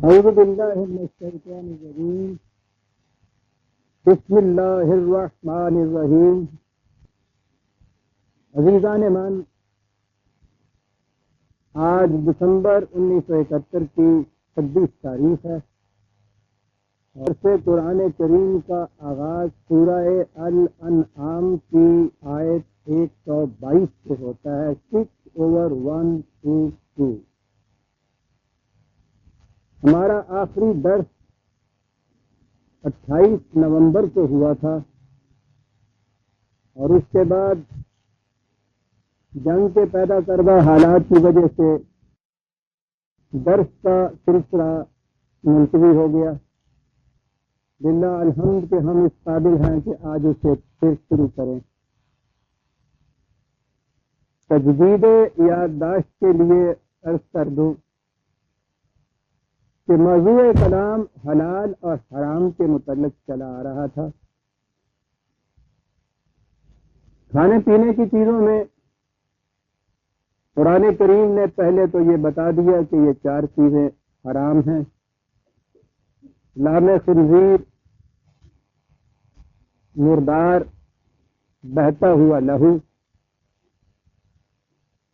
اعوذ باللہ من الشیطان الرجیم بسم اللہ الرحمن الرحیم۔ عزیزان مان، آج دسمبر 1971 کی 26 تاریخ ہے اور سے قرآن کریم کا آغاز سورہ الانعام کی آیت 122 سے ہوتا ہے، 6/122۔ ہمارا آخری درس 28 نومبر کو ہوا تھا اور اس کے بعد جنگ کے پیدا کردہ حالات کی وجہ سے درس کا سلسلہ ملتوی ہو گیا۔ للہ الحمد کہ ہم اس قابل ہیں کہ آج اسے پھر شروع کریں۔ تجدید یادداشت کے لیے عرض کر دوں کہ موضوع کلام حلال اور حرام کے متعلق چلا آ رہا تھا۔ کھانے پینے کی چیزوں میں قرآن کریم نے پہلے تو یہ بتا دیا کہ یہ 4 چیزیں حرام ہیں: لحم خنزیر، مردار، بہتا ہوا لہو،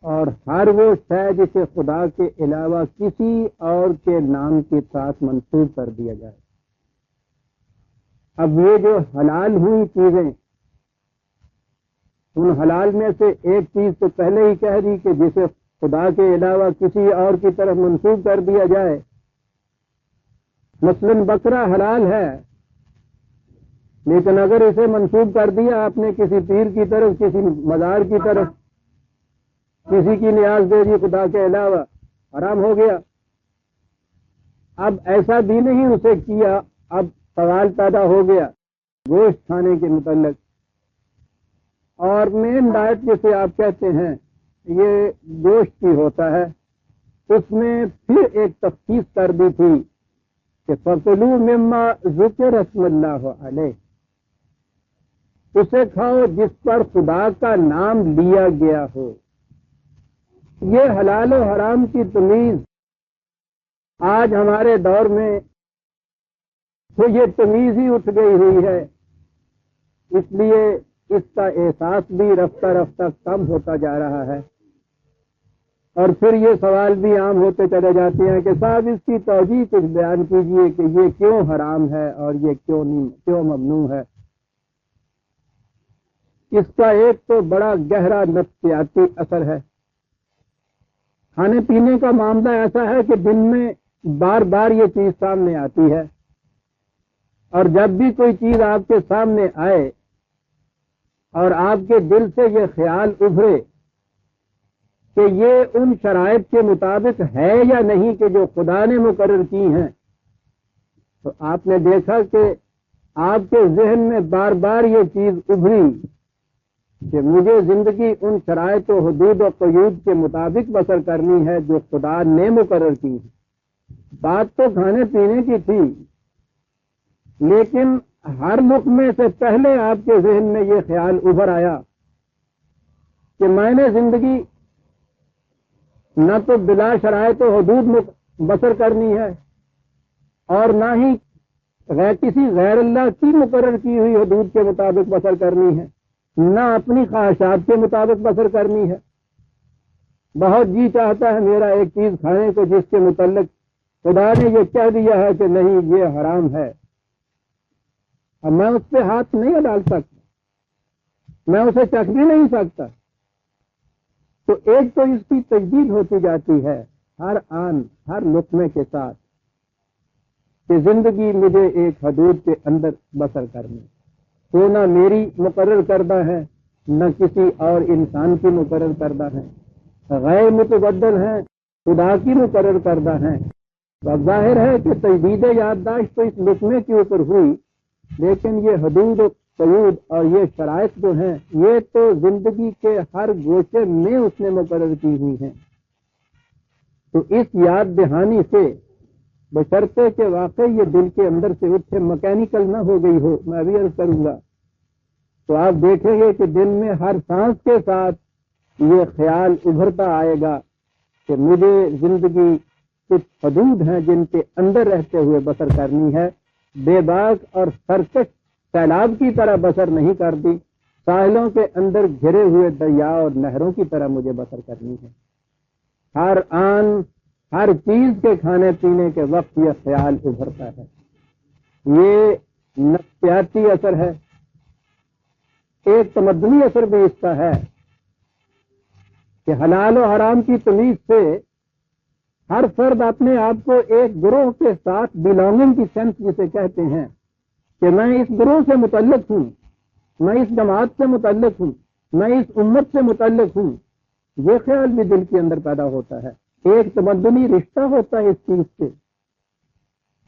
اور ہر وہ شے جسے خدا کے علاوہ کسی اور کے نام کے ساتھ منسوب کر دیا جائے۔ اب یہ جو حلال ہوئی چیزیں، ان حلال میں سے ایک چیز تو پہلے ہی کہہ دی کہ جسے خدا کے علاوہ کسی اور کی طرف منسوب کر دیا جائے۔ مثلاً بکرا حلال ہے، لیکن اگر اسے منسوب کر دیا آپ نے کسی پیر کی طرف، کسی مزار کی طرف، کسی کی نیاز دے دی خدا کے علاوہ، حرام ہو گیا۔ اب ایسا بھی نہیں اسے کیا، اب سوال پیدا ہو گیا گوشت کھانے کے متعلق، اور مین ڈائٹ جسے آپ کہتے ہیں یہ گوشت کی ہوتا ہے۔ اس میں پھر ایک تخصیص کر دی تھی کہ فَكُلُوا مِمَّا ذُكِرَ اسْمُ اللَّهِ عَلَيْهِ، اسے کھاؤ جس پر خدا کا نام لیا گیا ہو۔ یہ حلال و حرام کی تمیز آج ہمارے دور میں تو یہ تمیز ہی اٹھ گئی ہوئی ہے، اس لیے اس کا احساس بھی رفتہ رفتہ کم ہوتا جا رہا ہے، اور پھر یہ سوال بھی عام ہوتے چلے جاتے ہیں کہ صاحب اس کی توجیہ کچھ بیان کیجئے کہ یہ کیوں حرام ہے اور یہ کیوں ممنوع ہے۔ اس کا ایک تو بڑا گہرا نفسیاتی اثر ہے۔ کھانے پینے کا معاملہ ایسا ہے کہ دن میں بار بار یہ چیز سامنے آتی ہے، اور جب بھی کوئی چیز آپ کے سامنے آئے اور آپ کے دل سے یہ خیال ابھرے کہ یہ ان شرائط کے مطابق ہے یا نہیں کہ جو خدا نے مقرر کی ہیں، تو آپ نے دیکھا کہ آپ کے ذہن میں بار بار یہ چیز ابھری کہ مجھے زندگی ان شرائط و حدود و قیود کے مطابق بسر کرنی ہے جو خدا نے مقرر کی ہے۔ بات تو کھانے پینے کی تھی، لیکن ہر لقمے سے پہلے آپ کے ذہن میں یہ خیال ابھر آیا کہ میں نے زندگی نہ تو بلا شرائط و حدود بسر کرنی ہے، اور نہ ہی کسی غیر اللہ کی مقرر کی ہوئی حدود کے مطابق بسر کرنی ہے، نہ اپنی خواہشات کے مطابق بسر کرنی ہے۔ بہت جی چاہتا ہے میرا ایک چیز کھانے کو جس کے متعلق خدا نے یہ کہہ دیا ہے کہ نہیں یہ حرام ہے، اب میں اس پہ ہاتھ نہیں ڈال سکتا، میں اسے چکھ بھی نہیں سکتا۔ تو ایک تو اس کی تجدید ہوتی جاتی ہے ہر آن ہر لقمے کے ساتھ کہ زندگی مجھے ایک حدود کے اندر بسر کرنی، تو نہ میری مقرر کردہ ہے نہ کسی اور انسان کی مقرر کردہ ہے، غیر متبدل ہیں، خدا کی مقرر کردہ ہیں۔ تو ظاہر ہے کہ تجدید یادداشت تو اس لقمے کے اوپر ہوئی، لیکن یہ حدود و قیود اور یہ شرائط جو ہیں یہ تو زندگی کے ہر گوشے میں اس نے مقرر کی ہوئی ہیں۔ تو اس یاد دہانی سے بشرطے کہ واقعی یہ دل کے اندر سے اٹھے، مکینیکل نہ ہو گئی ہو، میں ابھی عرض کروں گا، تو آپ دیکھیں گے کہ دل میں ہر سانس کے ساتھ یہ خیال ابھرتا آئے گا کہ مجھے زندگی کچھ حدود ہیں جن کے اندر رہتے ہوئے بسر کرنی ہے، بے باک اور سرکش سیلاب کی طرح بسر نہیں کرتی، ساحلوں کے اندر گھرے ہوئے دریا اور نہروں کی طرح مجھے بسر کرنی ہے۔ ہر آن ہر چیز کے کھانے پینے کے وقت یہ خیال ابھرتا ہے، یہ نفسیاتی اثر ہے، ایک تمدنی اثر بھی اس کا ہے کہ حلال و حرام کی تمیز سے ہر فرد اپنے آپ کو ایک گروہ کے ساتھ بلانگنگ کی سینس جسے کہتے ہیں کہ میں اس گروہ سے متعلق ہوں، میں اس جماعت سے متعلق ہوں، میں اس امت سے متعلق ہوں، یہ خیال بھی دل کے اندر پیدا ہوتا ہے، ایک تمدنی رشتہ ہوتا ہے اس چیز سے۔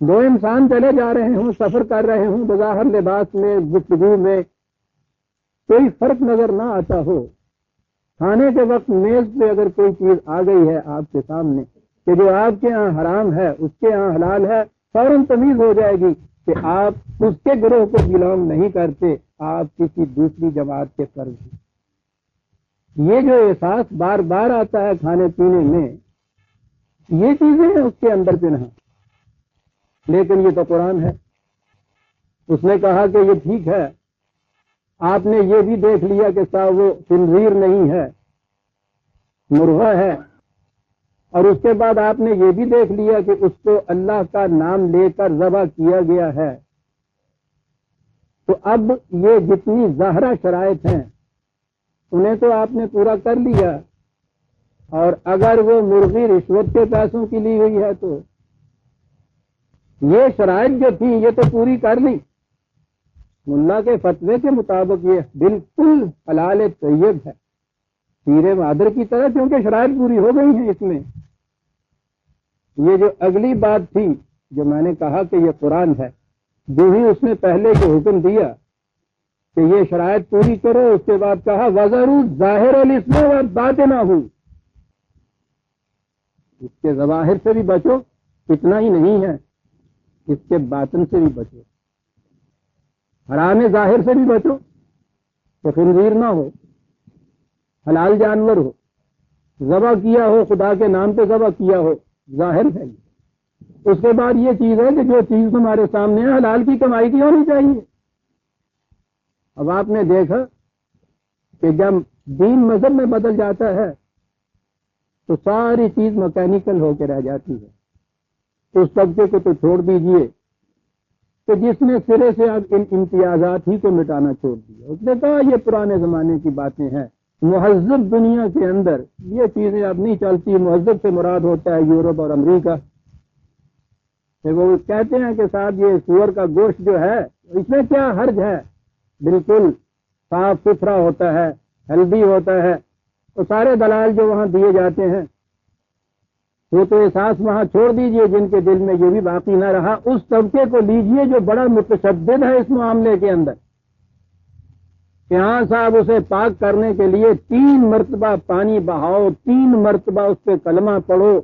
دو انسان چلے جا رہے ہوں، سفر کر رہے ہوں، بظاہر لباس میں، گفتگو میں کوئی فرق نظر نہ آتا ہو، کھانے کے وقت میز پہ اگر کوئی چیز آ گئی ہے آپ کے سامنے کہ جو آپ کے ہاں حرام ہے اس کے ہاں حلال ہے، فوراً تمیز ہو جائے گی کہ آپ اس کے گروہ کو بلانگ نہیں کرتے، آپ کسی دوسری جماعت کے فرد ہیں۔ یہ جو احساس بار بار آتا ہے کھانے پینے میں، یہ چیزیں ہیں اس کے اندر پنہاں، لیکن یہ تو قرآن ہے۔ اس نے کہا کہ یہ ٹھیک ہے، آپ نے یہ بھی دیکھ لیا کہ صاحب وہ خنزیر نہیں ہے، مرغا ہے، اور اس کے بعد آپ نے یہ بھی دیکھ لیا کہ اس کو اللہ کا نام لے کر ذبح کیا گیا ہے، تو اب یہ جتنی ظاہرہ شرائط ہیں انہیں تو آپ نے پورا کر لیا، اور اگر وہ مرغی رشوت کے پیسوں کی لی ہوئی ہے تو یہ شرائط جو تھی یہ تو پوری کر لی۔ ملا کے فتوے کے مطابق یہ بالکل حلال طیب ہے، پیر مادر کی طرح، کیونکہ شرائط پوری ہو گئی ہیں اس میں۔ یہ جو اگلی بات تھی جو میں نے کہا کہ یہ قرآن ہے، جو ہی اس نے پہلے جو حکم دیا کہ یہ شرائط پوری کرو، اس کے بعد کہا وَذَرُوا ظَاهِرَ الْإِثْمِ وَبَاطِنَهُ، اس کے ظواہر سے بھی بچو، اتنا ہی نہیں ہے اس کے باطن سے بھی بچو، حرام ظاہر سے بھی بچو تو خنزیر نہ ہو، حلال جانور ہو، ذبح کیا ہو، خدا کے نام پہ ذبح کیا ہو، ظاہر ہے۔ اس کے بعد یہ چیز ہے کہ جو چیز تمہارے سامنے ہے حلال کی کمائی کی ہونی چاہیے۔ اب آپ نے دیکھا کہ جب دین مذہب میں بدل جاتا ہے تو ساری چیز مکینیکل ہو کے رہ جاتی ہے۔ اس طبقے کو تو چھوڑ دیجئے کہ جس نے سرے سے اب ان امتیازات ہی کو مٹانا چھوڑ دیا، اس نے کہا یہ پرانے زمانے کی باتیں ہیں، مہذب دنیا کے اندر یہ چیزیں اب نہیں چلتی۔ مہذب سے مراد ہوتا ہے یورپ اور امریکہ، کہ وہ کہتے ہیں کہ صاحب یہ سور کا گوشت جو ہے اس میں کیا حرج ہے، بالکل صاف ستھرا ہوتا ہے، ہیلدی ہوتا ہے۔ تو سارے دلال جو وہاں دیے جاتے ہیں وہ تو احساس وہاں چھوڑ دیجئے، جن کے دل میں یہ بھی باقی نہ رہا، اس طبقے کو لیجئے جو بڑا متشدد ہے اس معاملے کے اندر، کہ ہاں صاحب اسے پاک کرنے کے لیے 3 مرتبہ پانی بہاؤ، 3 مرتبہ اس پہ کلمہ پڑھو،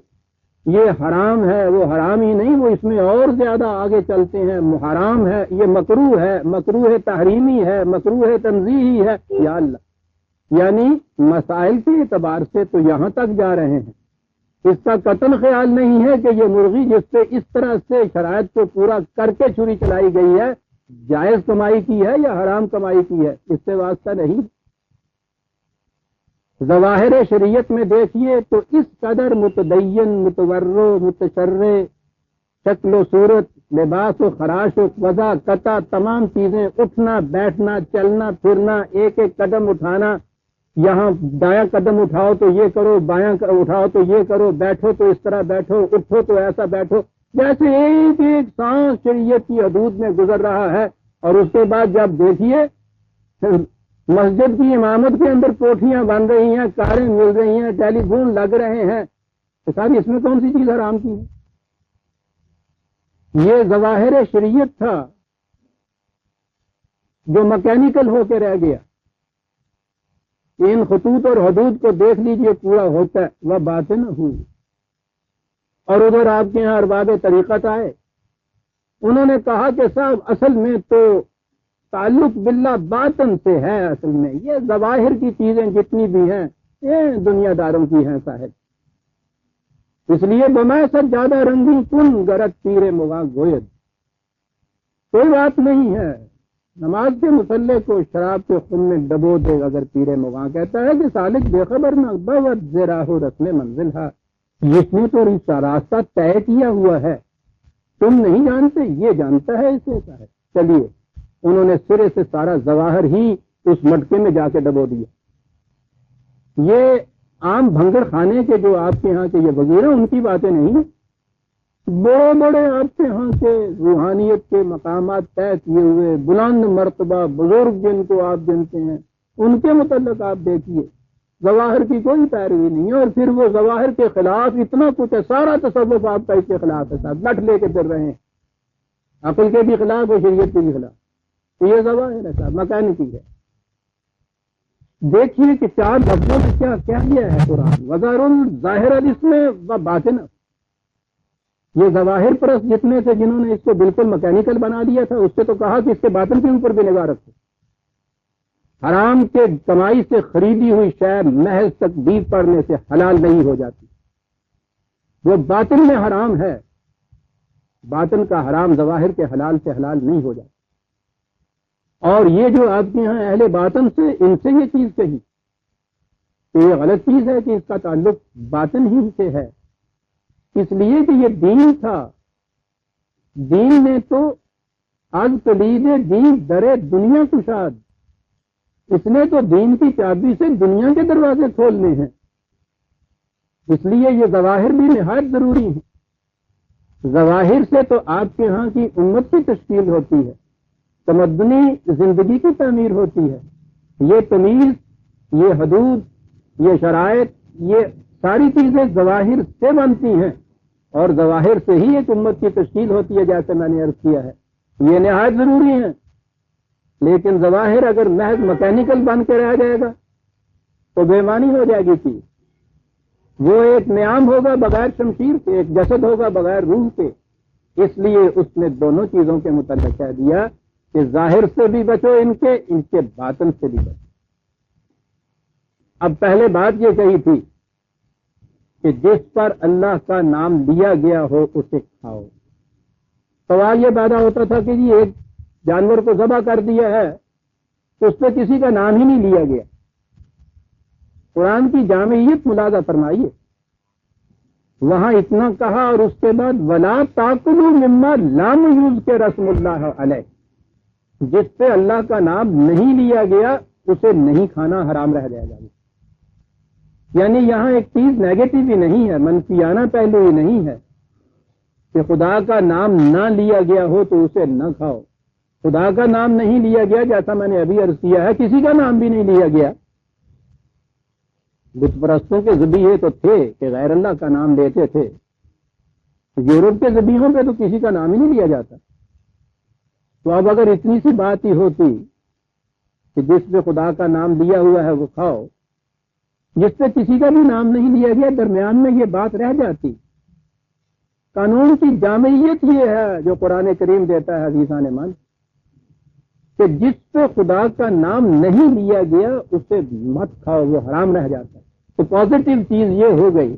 یہ حرام ہے، وہ حرام ہی نہیں، وہ اس میں اور زیادہ آگے چلتے ہیں، حرام ہے، یہ مکروہ ہے، مکروہ تحریمی ہے، مکروہ تنزیہی ہے، یا اللہ، یعنی مسائل کے اعتبار سے تو یہاں تک جا رہے ہیں۔ اس کا قطعاً خیال نہیں ہے کہ یہ مرغی جس سے اس طرح سے شرائط کو پورا کر کے چھری چلائی گئی ہے جائز کمائی کی ہے یا حرام کمائی کی ہے، اس سے واسطہ نہیں۔ ظواہر شریعت میں دیکھیے تو اس قدر متدین، متورع، متشرع، شکل و صورت، لباس و خراش و وضع، قطع، تمام چیزیں، اٹھنا بیٹھنا، چلنا پھرنا، ایک ایک قدم اٹھانا، یہاں دایاں قدم اٹھاؤ تو یہ کرو، بایاں اٹھاؤ تو یہ کرو، بیٹھو تو اس طرح بیٹھو، اٹھو تو ایسا بیٹھو، جیسے ایک ایک سانس شریعت کی حدود میں گزر رہا ہے۔ اور اس کے بعد جب دیکھیے مسجد کی امامت کے اندر کوٹھیاں بن رہی ہیں، کاریں مل رہی ہیں، ٹیلی فون لگ رہے ہیں، تو صاحب اس میں کون سی چیز حرام کی ہے؟ یہ ظواہر شریعت تھا جو مکینیکل ہو کے رہ گیا۔ ان خطوط اور حدود کو دیکھ لیجئے پورا ہوتا ہے، وہ باتیں نہ ہوئی۔ اور ادھر آپ کے یہاں ارباب طریقت آئے، انہوں نے کہا کہ صاحب اصل میں تو تعلق باللہ باطن سے ہے، اصل میں یہ ظواہر کی چیزیں جتنی بھی ہیں یہ دنیا داروں کی ہیں صاحب، اس لیے بمائے سب زیادہ رنگی کن گرت پیر مغاں گوید، کوئی بات نہیں ہے نماز کے مسلح کو شراب کے خون میں ڈبو دے اگر پیر مغاں کہتا ہے کہ سالک بے خبر نہ بہت زراہ رسم منزل ہے، جس نے تو راستہ طے کیا ہوا ہے، تم نہیں جانتے یہ جانتا ہے، اسے کا ہے۔ چلیے انہوں نے سرے سے سارا ظواہر ہی اس مٹکے میں جا کے ڈبو دیا۔ یہ عام بھنگڑ خانے کے جو آپ کے ہاں کے یہ وزیر ہیں ان کی باتیں نہیں ہیں، بڑے بڑے آپ کے ہاں کے روحانیت کے مقامات طے کیے ہوئے بلند مرتبہ بزرگ جن کو آپ جانتے ہیں ان کے متعلق آپ دیکھیے، ظواہر کی کوئی پیروی نہیں ہے، اور پھر وہ ظواہر کے خلاف اتنا کچھ ہے، سارا تصوف آپ کا اس کے خلاف ہے، صاحب لٹ لے کے پھر رہے ہیں، عقل کے بھی خلاف اور شریعت کے بھی خلاف، تو یہ ظواہر ہے صاحب مکانکی ہے۔ دیکھیے کہ چار لفظوں میں کیا کیا دیا ہے قرآن، وزار الظاہر الاسم و باطن، یہ ظواہر پرست جتنے تھے جنہوں نے اس کو بالکل مکینیکل بنا دیا تھا، اس سے تو کہا کہ اس کے باطن کے اوپر بھی نگاہ رکھو، حرام کے کمائی سے خریدی ہوئی شے محض تکبیر پڑھنے سے حلال نہیں ہو جاتی، وہ باطن میں حرام ہے، باطن کا حرام ظواہر کے حلال سے حلال نہیں ہو جاتا۔ اور یہ جو آپ کے یہاں اہل باطن سے ان سے یہ چیز کہی کہ یہ غلط چیز ہے کہ اس کا تعلق باطن ہی سے ہے، اس لیے کہ یہ دین تھا، دین میں تو از کلید دین در دنیا کشاد، اس نے تو دین کی چابی سے دنیا کے دروازے کھولنے ہیں، اس لیے یہ ظواہر بھی نہایت ضروری ہیں۔ ظواہر سے تو آپ کے ہاں کی امت کی تشکیل ہوتی ہے، تمدنی زندگی کی تعمیر ہوتی ہے، یہ تمیز، یہ حدود، یہ شرائط، یہ ساری چیزیں ظواہر سے بنتی ہیں، اور ظواہر سے ہی ایک امت کی تشکیل ہوتی ہے، جیسے میں نے عرض کیا ہے، یہ نہایت ضروری ہیں۔ لیکن ظواہر اگر محض مکینیکل بن کے رہ جائے گا تو بے معنی ہو جائے گی چیز، وہ ایک نیام ہوگا بغیر شمشیر کے، ایک جسد ہوگا بغیر روح کے، اس لیے اس نے دونوں چیزوں کے متعلق کہہ دیا کہ ظاہر سے بھی بچو ان کے باطن سے بھی بچو۔ اب پہلے بات یہ کہی تھی کہ جس پر اللہ کا نام لیا گیا ہو اسے کھاؤ۔ سوال یہ پیدا ہوتا تھا کہ جی ایک جانور کو ذبح کر دیا ہے تو اس پہ کسی کا نام ہی نہیں لیا گیا، قرآن کی جامعیت ملاحظہ فرمائیے، وہاں اتنا کہا اور اس کے بعد ولا تاکلوا مما لم یذکر اسم اللہ علیہ، جس پہ اللہ کا نام نہیں لیا گیا اسے نہیں کھانا، حرام رہ جائے گا۔ یعنی یہاں ایک چیز نیگیٹو ہی نہیں ہے، منفیانہ پہلو ہی نہیں ہے کہ خدا کا نام نہ لیا گیا ہو تو اسے نہ کھاؤ، خدا کا نام نہیں لیا گیا، جیسا میں نے ابھی عرض کیا ہے کسی کا نام بھی نہیں لیا گیا، بت پرستوں کے ذبیحے تو تھے کہ غیر اللہ کا نام لیتے تھے، یورپ کے ذبیحوں پہ تو کسی کا نام ہی نہیں لیا جاتا۔ تو اب اگر اتنی سی بات ہی ہوتی کہ جس پہ خدا کا نام لیا ہوا ہے وہ کھاؤ، جس پہ کسی کا بھی نام نہیں لیا گیا، درمیان میں یہ بات رہ جاتی۔ قانون کی جامعیت یہ ہے جو قرآن کریم دیتا ہے عزیزان من، کہ جس پہ خدا کا نام نہیں لیا گیا اسے مت کھاؤ، وہ حرام رہ جاتا ہے۔ تو پازیٹو چیز یہ ہو گئی،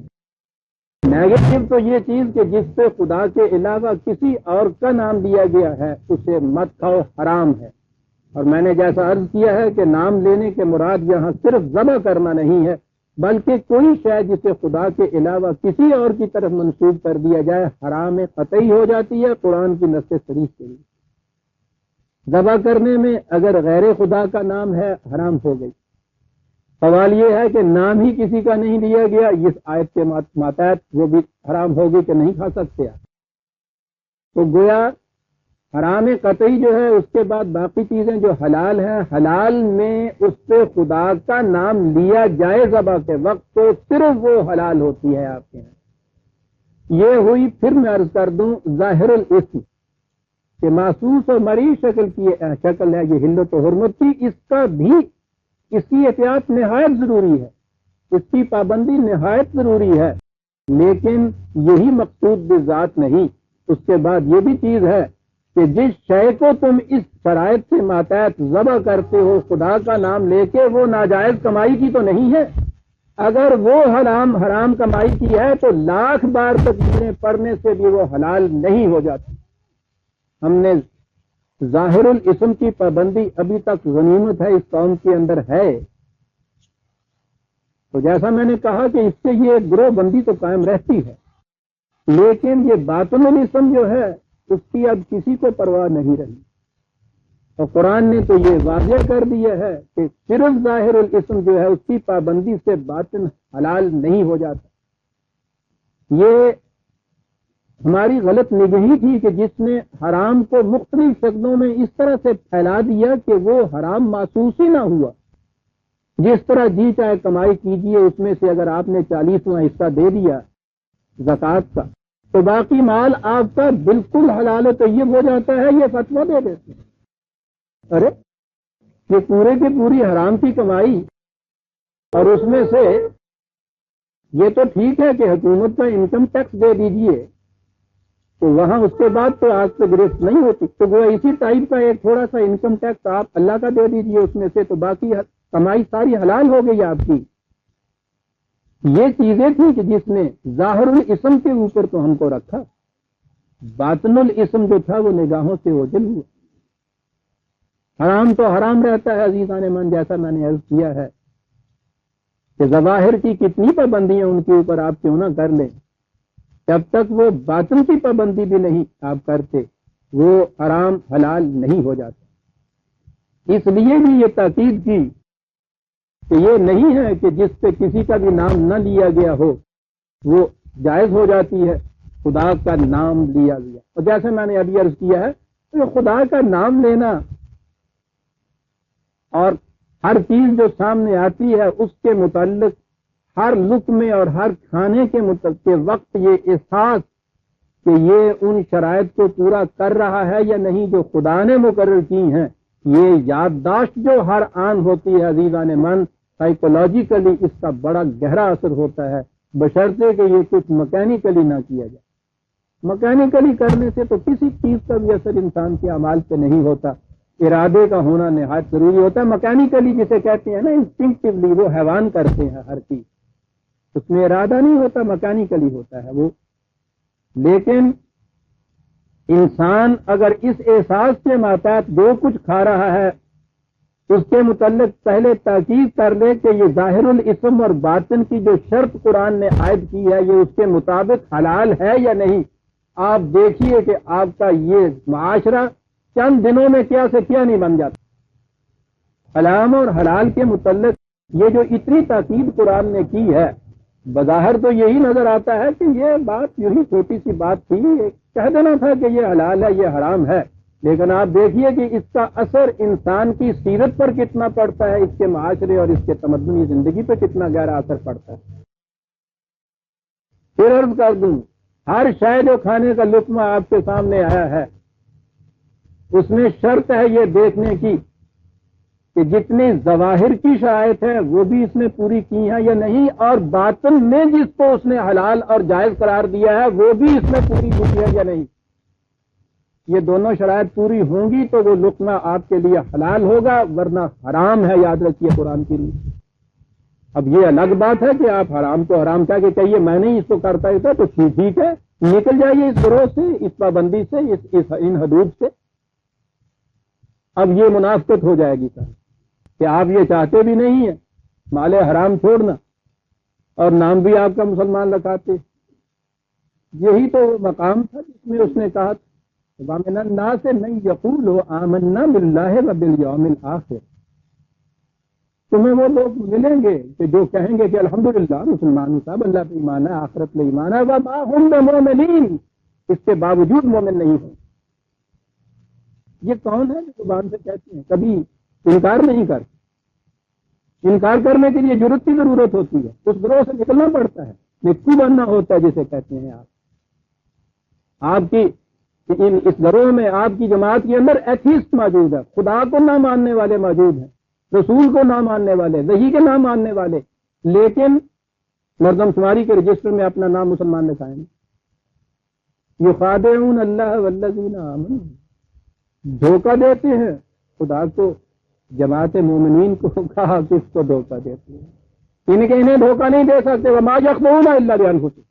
نیگیٹو تو یہ چیز کہ جس پہ خدا کے علاوہ کسی اور کا نام لیا گیا ہے اسے مت کھاؤ، حرام ہے۔ اور میں نے جیسا عرض کیا ہے کہ نام لینے کے مراد یہاں صرف ذبح کرنا نہیں ہے، بلکہ کوئی شے جسے خدا کے علاوہ کسی اور کی طرف منسوب کر دیا جائے حرام قطعی ہو جاتی ہے، قرآن کی نص صریح کے لیے۔ ذبح کرنے میں اگر غیر خدا کا نام ہے حرام ہو گئی۔ سوال یہ ہے کہ نام ہی کسی کا نہیں لیا گیا، اس آیت کے ماتحت وہ بھی حرام ہوگی کہ نہیں کھا سکتے آپ۔ تو گویا حرام قطعی جو ہے، اس کے بعد باقی چیزیں جو حلال ہیں، حلال میں اس پہ خدا کا نام لیا جائے ذبح کے وقت تو صرف وہ حلال ہوتی ہے آپ کے یہاں۔ یہ ہوئی، پھر میں عرض کر دوں، ظاہر الاسم کہ محسوس اور مری شکل ہے، یہ حلت و حرمت کی، اس کا بھی اس کی احتیاط نہایت ضروری ہے، اس کی پابندی نہایت ضروری ہے، لیکن یہی مقصود بذات نہیں۔ اس کے بعد یہ بھی چیز ہے کہ جس شے کو تم اس شرائط سے ماتحت ذبح کرتے ہو خدا کا نام لے کے، وہ ناجائز کمائی کی تو نہیں ہے، اگر وہ حرام کمائی کی ہے تو 1,00,000 بار تکبیریں پڑھنے سے بھی وہ حلال نہیں ہو جاتی. ہم نے ظاہر الاسم کی پابندی ابھی تک غنیمت ہے، اس قوم کے اندر ہے. تو جیسا میں نے کہا کہ اس سے یہ گروہ بندی تو قائم رہتی ہے، لیکن یہ باطن الاسم جو ہے اس کی اب کسی کو پرواہ نہیں رہی. اور قرآن نے تو یہ واضح کر دیا ہے کہ صرف ظاہر الاسم جو ہے اس کی پابندی سے باطن حلال نہیں ہو جاتا. یہ ہماری غلط نگہی تھی کہ جس نے حرام کو مختلف شکلوں میں اس طرح سے پھیلا دیا کہ وہ حرام محسوس ہی نہ ہوا. جس طرح جی چاہے کمائی کیجیے، اس میں سے اگر آپ نے 40واں حصہ دے دیا زکوٰۃ کا تو باقی مال آپ کا بالکل حلال و طیب ہو جاتا ہے. یہ فتویٰ دے دیتے ہیں. ارے یہ پورے کی پوری حرام کی کمائی، اور اس میں سے یہ تو ٹھیک ہے کہ حکومت کا انکم ٹیکس دے دیجئے تو وہاں اس کے بعد تو آج سے گرفت نہیں ہوتی. تو وہ اسی ٹائپ کا ایک تھوڑا سا انکم ٹیکس آپ اللہ کا دے دیجئے اس میں سے، تو باقی کمائی ساری حلال ہو گئی آپ کی. یہ چیزیں تھیں کہ جس نے ظاہر الاسم کے اوپر تو ہم کو رکھا، باطن الاسم جو تھا وہ نگاہوں سے اوجھل ہوا. حرام تو حرام رہتا ہے عزیزان من، جیسا میں نے عرض کیا ہے کہ ظواہر کی کتنی پابندیاں ان کے اوپر آپ کیوں نہ کر لیں، جب تک وہ باطن کی پابندی بھی نہیں آپ کرتے وہ حرام حلال نہیں ہو جاتا. اس لیے بھی یہ تاکید کی کہ یہ نہیں ہے کہ جس پہ کسی کا بھی نام نہ لیا گیا ہو وہ جائز ہو جاتی ہے. خدا کا نام لیا گیا، اور جیسے میں نے ابھی عرض کیا ہے تو خدا کا نام لینا اور ہر چیز جو سامنے آتی ہے اس کے متعلق ہر لقمے اور ہر کھانے کے وقت یہ احساس کہ یہ ان شرائط کو پورا کر رہا ہے یا نہیں جو خدا نے مقرر کی ہیں، یہ یادداشت جو ہر آن ہوتی ہے عزیزان من، سائیکولوجیکلی اس کا بڑا گہرا اثر ہوتا ہے، بشرطے کہ یہ کچھ مکینیکلی نہ کیا جائے. مکینیکلی کرنے سے تو کسی چیز کا بھی اثر انسان کے اعمال پہ نہیں ہوتا. ارادے کا ہونا نہایت ضروری ہوتا ہے. مکینیکلی جسے کہتے ہیں نا انسٹنکٹیولی، وہ حیوان کرتے ہیں ہر چیز، اس میں ارادہ نہیں ہوتا، مکینیکلی ہوتا ہے وہ. لیکن انسان اگر اس احساس کے ماتحت جو کچھ کھا رہا ہے اس کے متعلق پہلے تاکید کر لے کہ یہ ظاہر الاسم اور باطن کی جو شرط قرآن نے عائد کی ہے یہ اس کے مطابق حلال ہے یا نہیں، آپ دیکھیے کہ آپ کا یہ معاشرہ چند دنوں میں کیا سے کیا نہیں بن جاتا. حرام اور حلال کے متعلق یہ جو اتنی تاکید قرآن نے کی ہے، بظاہر تو یہی نظر آتا ہے کہ یہ بات یوں ہی چھوٹی سی بات تھی، کہہ دینا تھا کہ یہ حلال ہے یہ حرام ہے، لیکن آپ دیکھیے کہ اس کا اثر انسان کی سیرت پر کتنا پڑتا ہے، اس کے معاشرے اور اس کے تمدنی زندگی پہ کتنا گہرا اثر پڑتا ہے. پھر عرض کر دوں، ہر شے جو کھانے کا لقمہ آپ کے سامنے آیا ہے اس میں شرط ہے یہ دیکھنے کی کہ جتنی ظواہر کی شرائط ہے وہ بھی اس نے پوری کی ہیں یا نہیں، اور باطن میں جس کو اس نے حلال اور جائز قرار دیا ہے وہ بھی اس نے پوری کی ہے یا نہیں. یہ دونوں شرائط پوری ہوں گی تو وہ لقمہ آپ کے لیے حلال ہوگا، ورنہ حرام ہے. یاد رکھیے قرآن کی روح. اب یہ الگ بات ہے کہ آپ حرام کو حرام کہہ کے کہیے میں نہیں اس کو کرتا ہی تھا تو ٹھیک ہے، نکل جائیے اس گروہ سے، اس پابندی سے، ان حدود سے. اب یہ منافقت ہو جائے گی سر کہ آپ یہ چاہتے بھی نہیں ہیں مال حرام چھوڑنا اور نام بھی آپ کا مسلمان رکھاتے. یہی تو مقام تھا جس میں اس نے کہا وَمِنَ النَّاسِ مَن يَقُولُ آمَنَّا بِاللَّهِ وَبِالْيَوْمِ الْآخِرِ. تمہیں وہ لوگ ملیں گے کہ جو کہیں گے کہ الحمدللہ مسلمان صاحب اللہ پہ ایمان ہے، آخرت پہ ایمان ہے، وَمَا هُمْ بِمُؤْمِنِينَ، اس کے باوجود مومن نہیں ہیں. یہ کون ہے جو زبان سے کہتے ہیں، کبھی انکار نہیں کرتے. انکار کرنے کے لیے جرأت کی ضرورت ہوتی ہے، اس گروہ سے نکلنا پڑتا ہے، نکو بننا ہوتا ہے جسے کہتے ہیں. آپ کی اس گروہ میں آپ کی جماعت کے اندر ایتھیسٹ موجود ہے، خدا کو نہ ماننے والے موجود ہیں، رسول کو نہ ماننے والے، وحی کے نہ ماننے والے، لیکن مردم شماری کے رجسٹر میں اپنا نام مسلمان لکھائیں گے. یخادعون اللہ والذین آمنوا، دھوکہ دیتے ہیں خدا کو. جماعت مومنین کو کہا کس کو دھوکہ دیتے ہیں؟ انہیں دھوکہ نہیں دے سکتے. وما یخدعون الا بانفسہم،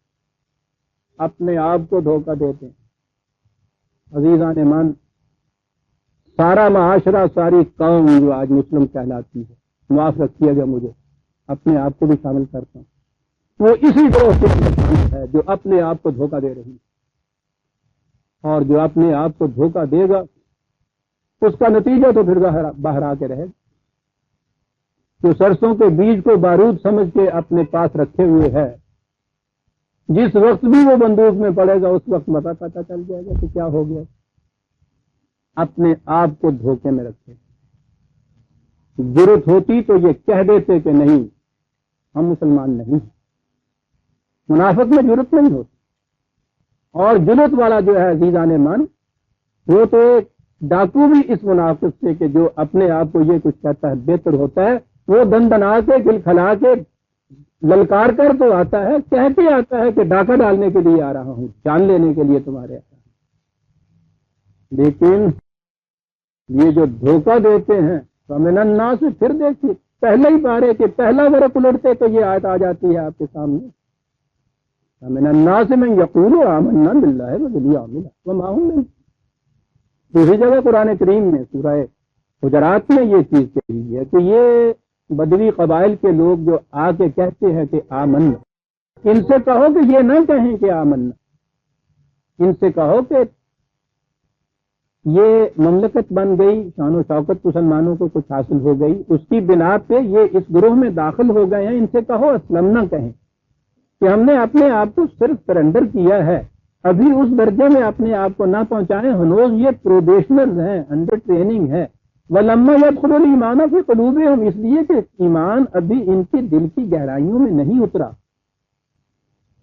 اپنے آپ کو دھوکہ دیتے ہیں. عزیزان ایمان، سارا معاشرہ، ساری قوم جو آج مسلم کہلاتی ہے، معاف رکھیے گا مجھے، اپنے آپ کو بھی شامل کرتا ہوں، وہ اسی گروہ سے ہے جو اپنے آپ کو دھوکہ دے رہی ہے. اور جو اپنے آپ کو دھوکہ دے گا اس کا نتیجہ تو پھر باہر آ کے رہے گا. جو سرسوں کے بیج کو بارود سمجھ کے اپنے پاس رکھے ہوئے ہے، جس وقت بھی وہ بندوق میں پڑے گا اس وقت پتہ چل جائے گا کہ کیا ہو گیا. اپنے آپ کو دھوکے میں رکھے. ضرورت ہوتی تو یہ کہہ دیتے کہ نہیں ہم مسلمان نہیں. منافق میں ضرورت نہیں ہوتی. اور جرت والا جو ہے عزیزان ایمان، وہ تو ایک ڈاکو بھی اس منافق سے کہ جو اپنے آپ کو یہ کچھ کہتا ہے بہتر ہوتا ہے، وہ دن دنا کے گل کھلا کے للکار کر تو آتا ہے، کہہ کے آتا ہے کہ ڈاکہ ڈالنے کے لیے آ رہا ہوں، جان لینے کے لیے تمہارے آتا ہے. لیکن یہ جو دھوکہ دیتے ہیں فمن الناس، پھر دیکھیے پہلے ہی پارے کہ پہلا ورق الٹتے تو یہ آیت آ جاتی ہے آپ کے سامنے. فمن الناس من یقول آمنا باللہ وبالیوم الاخر وما هم مؤمنون. دوسری جگہ قرآن کریم میں سورہ حجرات میں یہ چیز کہی ہے کہ یہ بدوی قبائل کے لوگ جو آ کے کہتے ہیں کہ آمنا، ان سے کہو کہ یہ نہ کہیں کہ آمنا. ان سے کہو کہ یہ مملکت بن گئی، شان و شوکت مسلمانوں کو کچھ حاصل ہو گئی، اس کی بنا پہ یہ اس گروہ میں داخل ہو گئے ہیں. ان سے کہو اسلم نہ کہیں کہ ہم نے اپنے آپ کو صرف سرنڈر کیا ہے، ابھی اس درجے میں اپنے آپ کو نہ پہنچائیں. ہنوز یہ پروبیشنرز ہیں، انڈر ٹریننگ ہے. ولما يدخل الایمان فی قلوبہم، اس لیے کہ ایمان ابھی ان کے دل کی گہرائیوں میں نہیں اترا.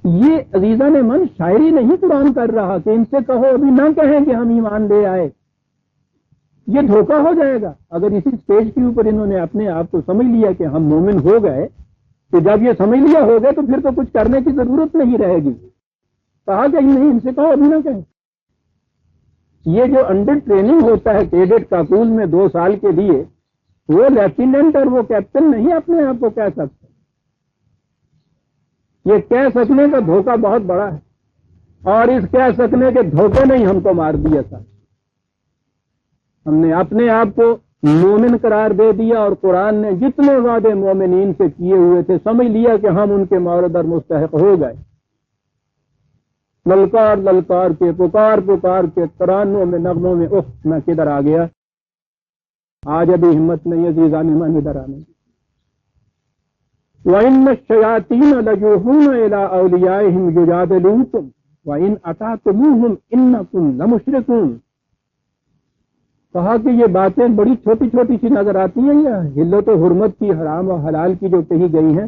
یہ عزیزان من شاعری نہیں قرآن کر رہا کہ ان سے کہو ابھی نہ کہیں کہ ہم ایمان لے آئے. یہ دھوکہ ہو جائے گا اگر اسی سٹیج کے اوپر انہوں نے اپنے آپ کو سمجھ لیا کہ ہم مومن ہو گئے، تو جب یہ سمجھ لیا ہو گئے تو پھر تو کچھ کرنے کی ضرورت نہیں رہے گی. کہا کہ نہیں، ان سے کہو ابھی نہ کہیں. یہ جو انڈر ٹریننگ ہوتا ہے کیڈٹ کاکول میں 2 سال کے لیے، وہ لیفٹیننٹ اور وہ کیپٹن نہیں اپنے آپ کو کہہ سکتے. یہ کہہ سکنے کا دھوکہ بہت بڑا ہے، اور اس کہہ سکنے کے دھوکے نے ہی ہم کو مار دیا تھا. ہم نے اپنے آپ کو مومن قرار دے دیا، اور قرآن نے جتنے وعدے مومنین سے کیے ہوئے تھے سمجھ لیا کہ ہم ان کے مورد اور مستحق ہو گئے. للکار للکار کے، پکار پکار کے، ترانوں میں، نغموں میں، میں کدھر آ گیا. آج ابھی ہمت نہیں عزیزان ایمان ادھر آنے کی. وَإِنَّ الشَّيَاطِينَ لَيُوحُونَ إِلَىٰ أَوْلِيَائِهِمْ يُجَادِلُوكُمْ وَإِنْ أَطَعْتُمُوهُمْ إِنَّكُمْ لَمُشْرِكُونَ. کہا کہ یہ باتیں بڑی چھوٹی چھوٹی سی نظر آتی ہیں، یہ حلت و حرمت کی، حرام و حلال کی جو کہی گئی ہیں،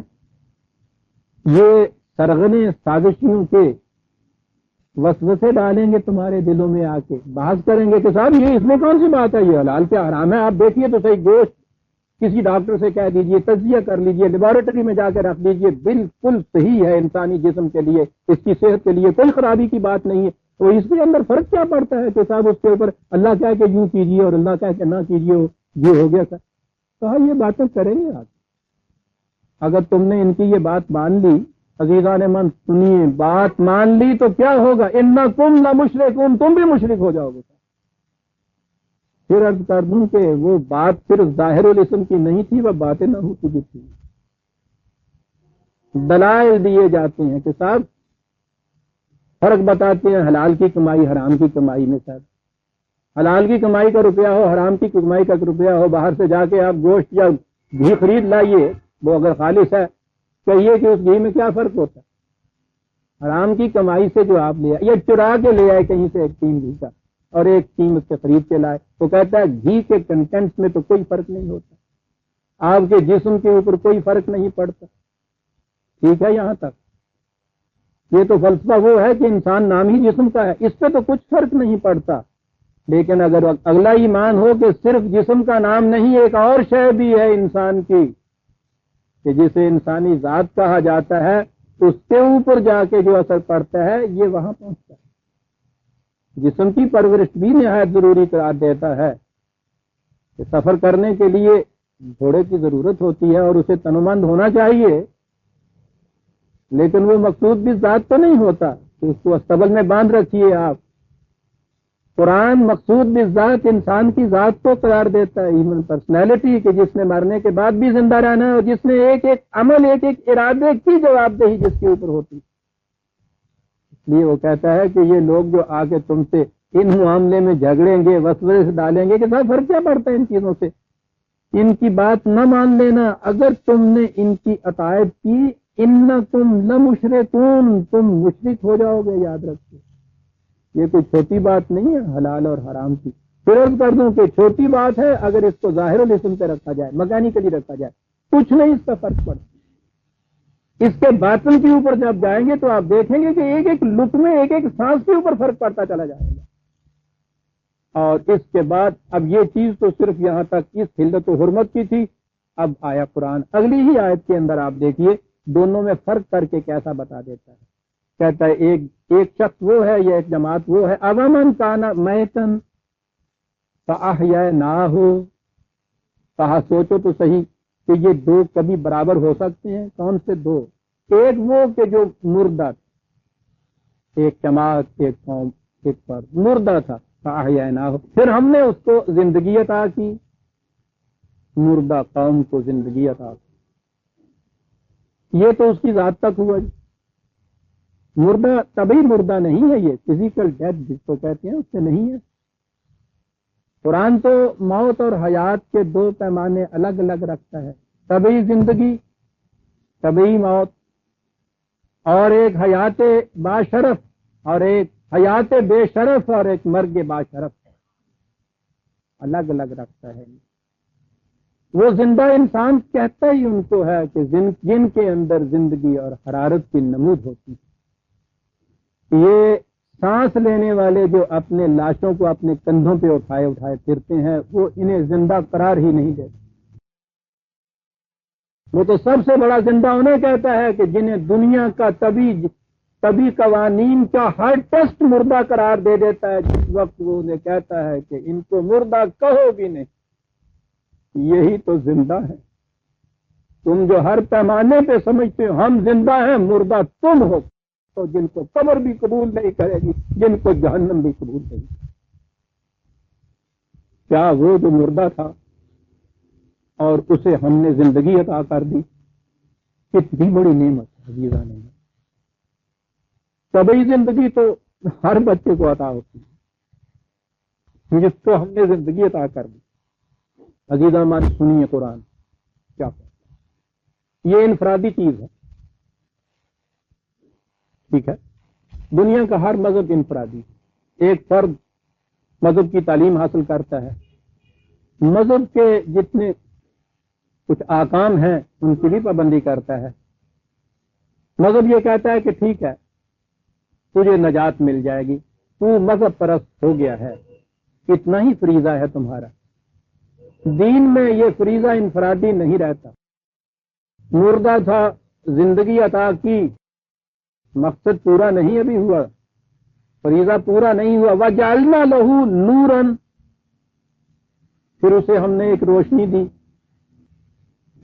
یہ سرغنے سازشیوں کے وسوسے ڈالیں گے تمہارے دلوں میں آ کے. بحث کریں گے کہ صاحب یہ اس میں کون سی بات ہے، یہ حلال کیا حرام ہے. آپ دیکھیے تو صحیح، گوشت کسی ڈاکٹر سے کہہ دیجئے، تجزیہ کر لیجئے، لیبارٹری میں جا کے رکھ لیجئے، بالکل صحیح ہے انسانی جسم کے لیے، اس کی صحت کے لیے کوئی خرابی کی بات نہیں ہے. تو اس کے اندر فرق کیا پڑتا ہے کہ صاحب اس کے اوپر اللہ کہہ کے یوں کیجئے اور اللہ کہہ کے نہ کیجئے، یہ ہو گیا سر. کہا یہ باتیں کریں گے آپ. اگر تم نے ان کی یہ بات مان لی، عزیزان من سنیے، بات مان لی تو کیا ہوگا؟ انکم لمشرکون، تم بھی مشرک ہو جاؤ گے. پھر عرض کر دوں کہ وہ بات صرف ظاہر الاسم کی نہیں تھی، وہ باتیں نہ ہوتی بھی تھی. دلائل دیے جاتے ہیں کہ صاحب فرق بتاتے ہیں حلال کی کمائی حرام کی کمائی میں. صاحب حلال کی کمائی کا روپیہ ہو، حرام کی کمائی کا روپیہ ہو، باہر سے جا کے آپ گوشت یا گھی خرید لائیے، وہ اگر خالص ہے کہیے کہ اس گھی میں کیا فرق ہوتا ہے. حرام کی کمائی سے جو آپ لے آئے یا چرا کے لے آئے کہیں سے ایک 3 گھی کا اور ایک قیمت سے خرید کے لائے، وہ کہتا ہے گھی کے کنٹینٹس میں تو کوئی فرق نہیں ہوتا، آپ کے جسم کے اوپر کوئی فرق نہیں پڑتا. ٹھیک ہے یہاں تک. یہ تو فلسفہ وہ ہے کہ انسان نام ہی جسم کا ہے، اس پہ تو کچھ فرق نہیں پڑتا. لیکن اگر اگلا ایمان ہو کہ صرف جسم کا نام نہیں، ایک اور شے بھی ہے انسان کی کہ جسے انسانی ذات کہا جاتا ہے، اس کے اوپر جا کے جو اثر پڑتا ہے یہ وہاں پہنچتا ہے. جسم کی پرورش بھی نہایت ضروری قرار دیتا ہے کہ سفر کرنے کے لیے گھوڑے کی ضرورت ہوتی ہے اور اسے تنومند ہونا چاہیے، لیکن وہ مقصود بھی ذات تو نہیں ہوتا کہ اس کو استبل میں باندھ رکھیے آپ. قرآن مقصود بھی ذات انسان کی ذات کو قرار دیتا ہے، ایون پرسنالٹی، کہ جس نے مرنے کے بعد بھی زندہ رہنا ہے اور جس نے ایک ایک عمل، ایک ایک ارادے کی جواب دہی جس کے اوپر ہوتی. اس لیے وہ کہتا ہے کہ یہ لوگ جو آ کے تم سے ان معاملے میں جھگڑیں گے، وسوسے سے ڈالیں گے کہ صاحب فرق کیا پڑتا ہے ان چیزوں سے، ان کی بات نہ مان لینا. اگر تم نے ان کی اطاعت کی، انکم لمشرکون، تم مشرک ہو جاؤ گے، یاد رکھو. یہ کوئی چھوٹی بات نہیں ہے حلال اور حرام کی. پھر عرض کر دوں کہ چھوٹی بات ہے اگر اس کو ظاہر الاسم پہ رکھا جائے، مکانیکلی رکھا جائے، کچھ نہیں اس کا فرق پڑتا. اس کے باطن کے اوپر جب جائیں گے تو آپ دیکھیں گے کہ ایک ایک لک میں، ایک ایک سانس کے اوپر فرق پڑتا چلا جائے گا. اور اس کے بعد اب یہ چیز تو صرف یہاں تک اس حلت و حرمت کی تھی. اب آیا قرآن اگلی ہی آیت کے اندر، آپ دیکھیے دونوں میں فرق کر کے کیسا بتا دیتا ہے. کہتا ہے ایک شخص وہ ہے یا ایک جماعت وہ ہے، اومن کانا میتن فاحییناہ. کہا سوچو تو صحیح کہ یہ دو کبھی برابر ہو سکتے ہیں. کون سے دو؟ ایک وہ کہ جو مردہ تھا، ایک جماعت، ایک قوم، ایک فرد مردہ تھا، فاحییناہ، پھر ہم نے اس کو زندگی عطا کی. مردہ قوم کو زندگی عطا کی، یہ تو اس کی ذات تک ہوا. مردہ طبعی مردہ نہیں ہے، یہ فزیکل ڈیتھ جس کو کہتے ہیں اس سے نہیں ہے. قرآن تو موت اور حیات کے دو پیمانے الگ الگ رکھتا ہے. طبعی زندگی، طبعی موت، اور ایک حیات باشرف اور ایک حیات بے شرف اور ایک مرگ باشرف، الگ الگ رکھتا ہے. وہ زندہ انسان کہتا ہی ان کو ہے کہ جن کے اندر زندگی اور حرارت کی نمود ہوتی ہے. یہ سانس لینے والے جو اپنے لاشوں کو اپنے کندھوں پہ اٹھائے اٹھائے پھرتے ہیں، وہ انہیں زندہ قرار ہی نہیں دیتے. وہ تو سب سے بڑا زندہ انہیں کہتا ہے کہ جنہیں دنیا کا طبی قوانین کا ہر ٹیسٹ مردہ قرار دے دیتا ہے. جس وقت وہ انہیں کہتا ہے کہ ان کو مردہ کہو بھی نہیں، یہی تو زندہ ہے. تم جو ہر پیمانے پہ سمجھتے ہو ہم زندہ ہیں، مردہ تم ہو. تو جن کو قبر بھی قبول نہیں کرے گی، جن کو جہنم بھی قبول نہیں کرے گی. کیا وہ جو مردہ تھا اور اسے ہم نے زندگی عطا کر دی، کتنی بڑی نعمت ہے عزیزان. طبعی زندگی تو ہر بچے کو عطا ہوتی ہے، جس کو ہم نے زندگی عطا کر دی. عزیزان ہماری سنیے قرآن کیا کہتا ہے. یہ انفرادی چیز ہے، ٹھیک ہے. دنیا کا ہر مذہب انفرادی، ایک فرد مذہب کی تعلیم حاصل کرتا ہے، مذہب کے جتنے کچھ احکام ہیں ان کی بھی پابندی کرتا ہے. مذہب یہ کہتا ہے کہ ٹھیک ہے تجھے نجات مل جائے گی، تو مذہب پرست ہو گیا ہے، اتنا ہی فریضہ ہے تمہارا. دین میں یہ فریضہ انفرادی نہیں رہتا. مردہ تھا، زندگی عطا کی، مقصد پورا نہیں ابھی ہوا، فریضہ پورا نہیں ہوا. وَجَعَلْنَا لَهُ نُورًا، پھر اسے ہم نے ایک روشنی دی.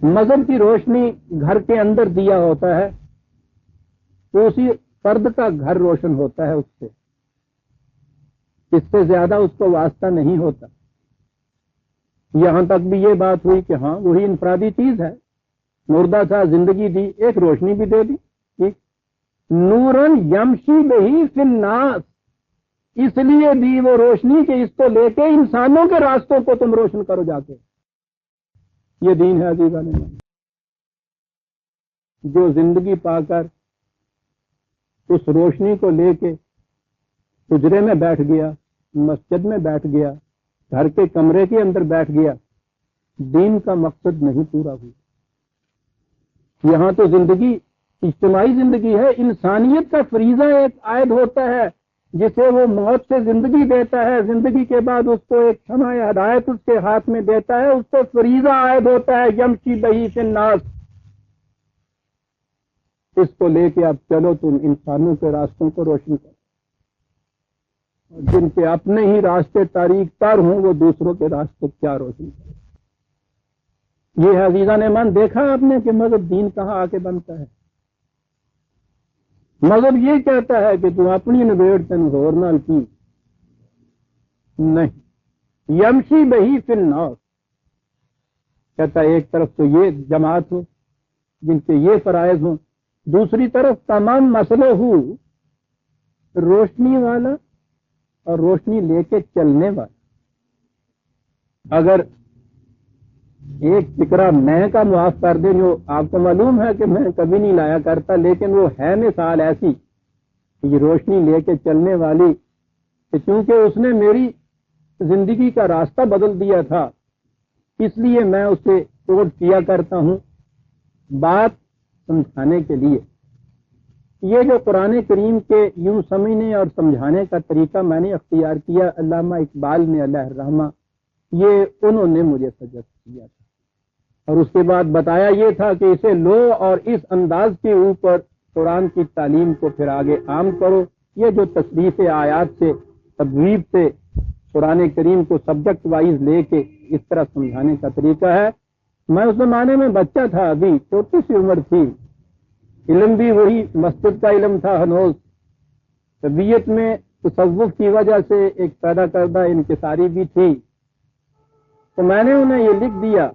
مذہب کی روشنی گھر کے اندر دیا ہوتا ہے تو اسی فرد کا گھر روشن ہوتا ہے، اس سے زیادہ اس کو واسطہ نہیں ہوتا. یہاں تک بھی یہ بات ہوئی کہ ہاں وہی انفرادی چیز ہے. مردہ تھا، زندگی دی، ایک روشنی بھی دے دی. ٹھیک. نورن یمشی بہی فی الناس، اس لیے دی وہ روشنی کہ اس کو لے کے انسانوں کے راستوں کو تم روشن کرو جا کے. یہ دین ہے عزیزان. جو زندگی پا کر اس روشنی کو لے کے حجرے میں بیٹھ گیا، مسجد میں بیٹھ گیا، گھر کے کمرے کے اندر بیٹھ گیا، دین کا مقصد نہیں پورا ہوا. یہاں تو زندگی اجتماعی زندگی ہے. انسانیت کا فریضہ ایک عائد ہوتا ہے جسے وہ موت سے زندگی دیتا ہے، زندگی کے بعد اس کو ایک شمع ہدایت اس کے ہاتھ میں دیتا ہے، اس سے فریضہ عائد ہوتا ہے یمشی بہی فی الناس. اس کو لے کے اب چلو تم انسانوں کے راستوں کو روشن کرو. جن کے اپنے ہی راستے تاریک تار ہوں وہ دوسروں کے راستے کیا روشن کریں. یہ ہے عزیزان ایمان. دیکھا آپ نے کہ مذہب دین کہاں آ کے بنتا ہے. مذہب یہ کہتا ہے کہ تم اپنی نبیڑ تین غور نال کی نہیں، یمشی بہی فی الناس، کہتا ہے ایک طرف تو یہ جماعت ہو جن کے یہ فرائض ہوں، دوسری طرف تمام مسئلے ہو روشنی والا اور روشنی لے کے چلنے والا۔ اگر ایک فکرہ میں کا معاف کر دیں، جو آپ کو معلوم ہے کہ میں کبھی نہیں لایا کرتا، لیکن وہ ہے مثال ایسی کہ روشنی لے کے چلنے والی، کہ چونکہ اس نے میری زندگی کا راستہ بدل دیا تھا، اس لیے میں اسے کوٹ کیا کرتا ہوں بات سمجھانے کے لیے۔ یہ جو قرآن کریم کے یوں سمجھنے اور سمجھانے کا طریقہ میں نے اختیار کیا، علامہ اقبال نے علیہ الرحمہ یہ انہوں نے مجھے سجیسٹ کیا تھا، اور اس کے بعد بتایا یہ تھا کہ اسے لو اور اس انداز کے اوپر قرآن کی تعلیم کو پھر آگے عام کرو۔ یہ جو تصریف آیات سے تبویب سے قرآن کریم کو سبجیکٹ وائز لے کے اس طرح سمجھانے کا طریقہ ہے۔ میں اس زمانے میں بچہ تھا، ابھی چھوٹی سی عمر تھی، علم بھی وہی مسجد کا علم تھا ہنوز، طبیعت میں تصوف کی وجہ سے ایک پیدا کردہ انکساری بھی تھی۔ تو میں نے انہیں یہ لکھ دیا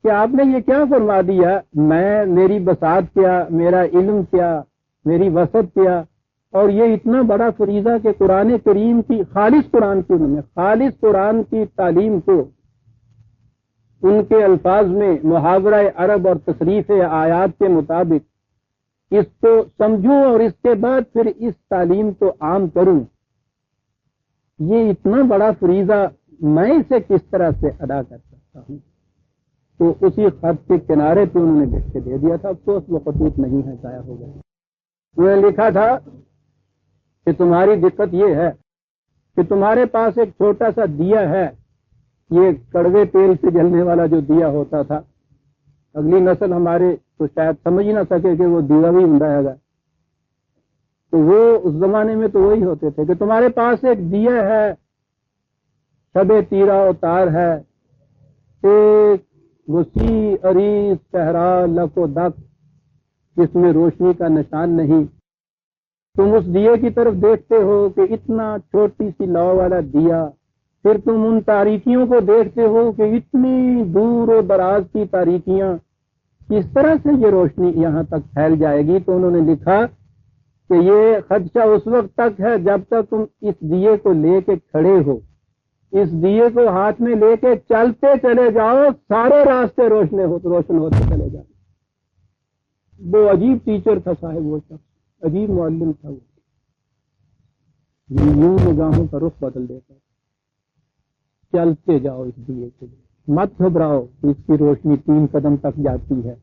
کہ آپ نے یہ کیا فرما دیا، میری بساط کیا، میرا علم کیا، میری وسعت کیا، اور یہ اتنا بڑا فریضہ کہ قرآن کریم کی خالص قرآن کی تعلیم کو ان کے الفاظ میں محاورہ عرب اور تصریف آیات کے مطابق اس کو سمجھوں اور اس کے بعد پھر اس تعلیم کو عام کروں۔ یہ اتنا بڑا فریضہ میں اسے کس طرح سے ادا کر سکتا ہوں؟ تو اسی خط کے کنارے پہ انہوں نے لکھ کے دے دیا تھا، افسوس وہ خطوط نہیں ہے، ضائع ہو گیا۔ انہوں نے لکھا تھا کہ تمہاری دقت یہ ہے کہ تمہارے پاس ایک چھوٹا سا دیا ہے، یہ کڑوے تیل سے جلنے والا جو دیا ہوتا تھا، اگلی نسل ہمارے تو شاید سمجھ ہی نہ سکے کہ وہ دیوا بھی ہوں گا، تو وہ اس زمانے میں تو وہی ہوتے تھے کہ تمہارے پاس ایک دیا ہے، شب تیرا و تار ہے، ایک وسیع عریض صحرا لک و دک، جس میں روشنی کا نشان نہیں۔ تم اس دیے کی طرف دیکھتے ہو کہ اتنا چھوٹی سی لو والا دیا، پھر تم ان تاریکیوں کو دیکھتے ہو کہ اتنی دور و دراز کی تاریکیاں، کس طرح سے یہ روشنی یہاں تک پھیل جائے گی؟ تو انہوں نے لکھا کہ یہ خدشہ اس وقت تک ہے جب تک تم اس دیے کو لے کے کھڑے ہو، اس دیے کو ہاتھ میں لے کے چلتے چلے جاؤ، سارے راستے روشن ہوتے چلے جاؤ۔ وہ عجیب ٹیچر تھا صاحب، وہ شخص عجیب معلم تھا، وہ یوں نگاہوں کا رخ بدل دیتا۔ چلتے جاؤ اس دیے کے لیے، مت گھبراؤ، اس کی روشنی 3 قدم تک جاتی ہے،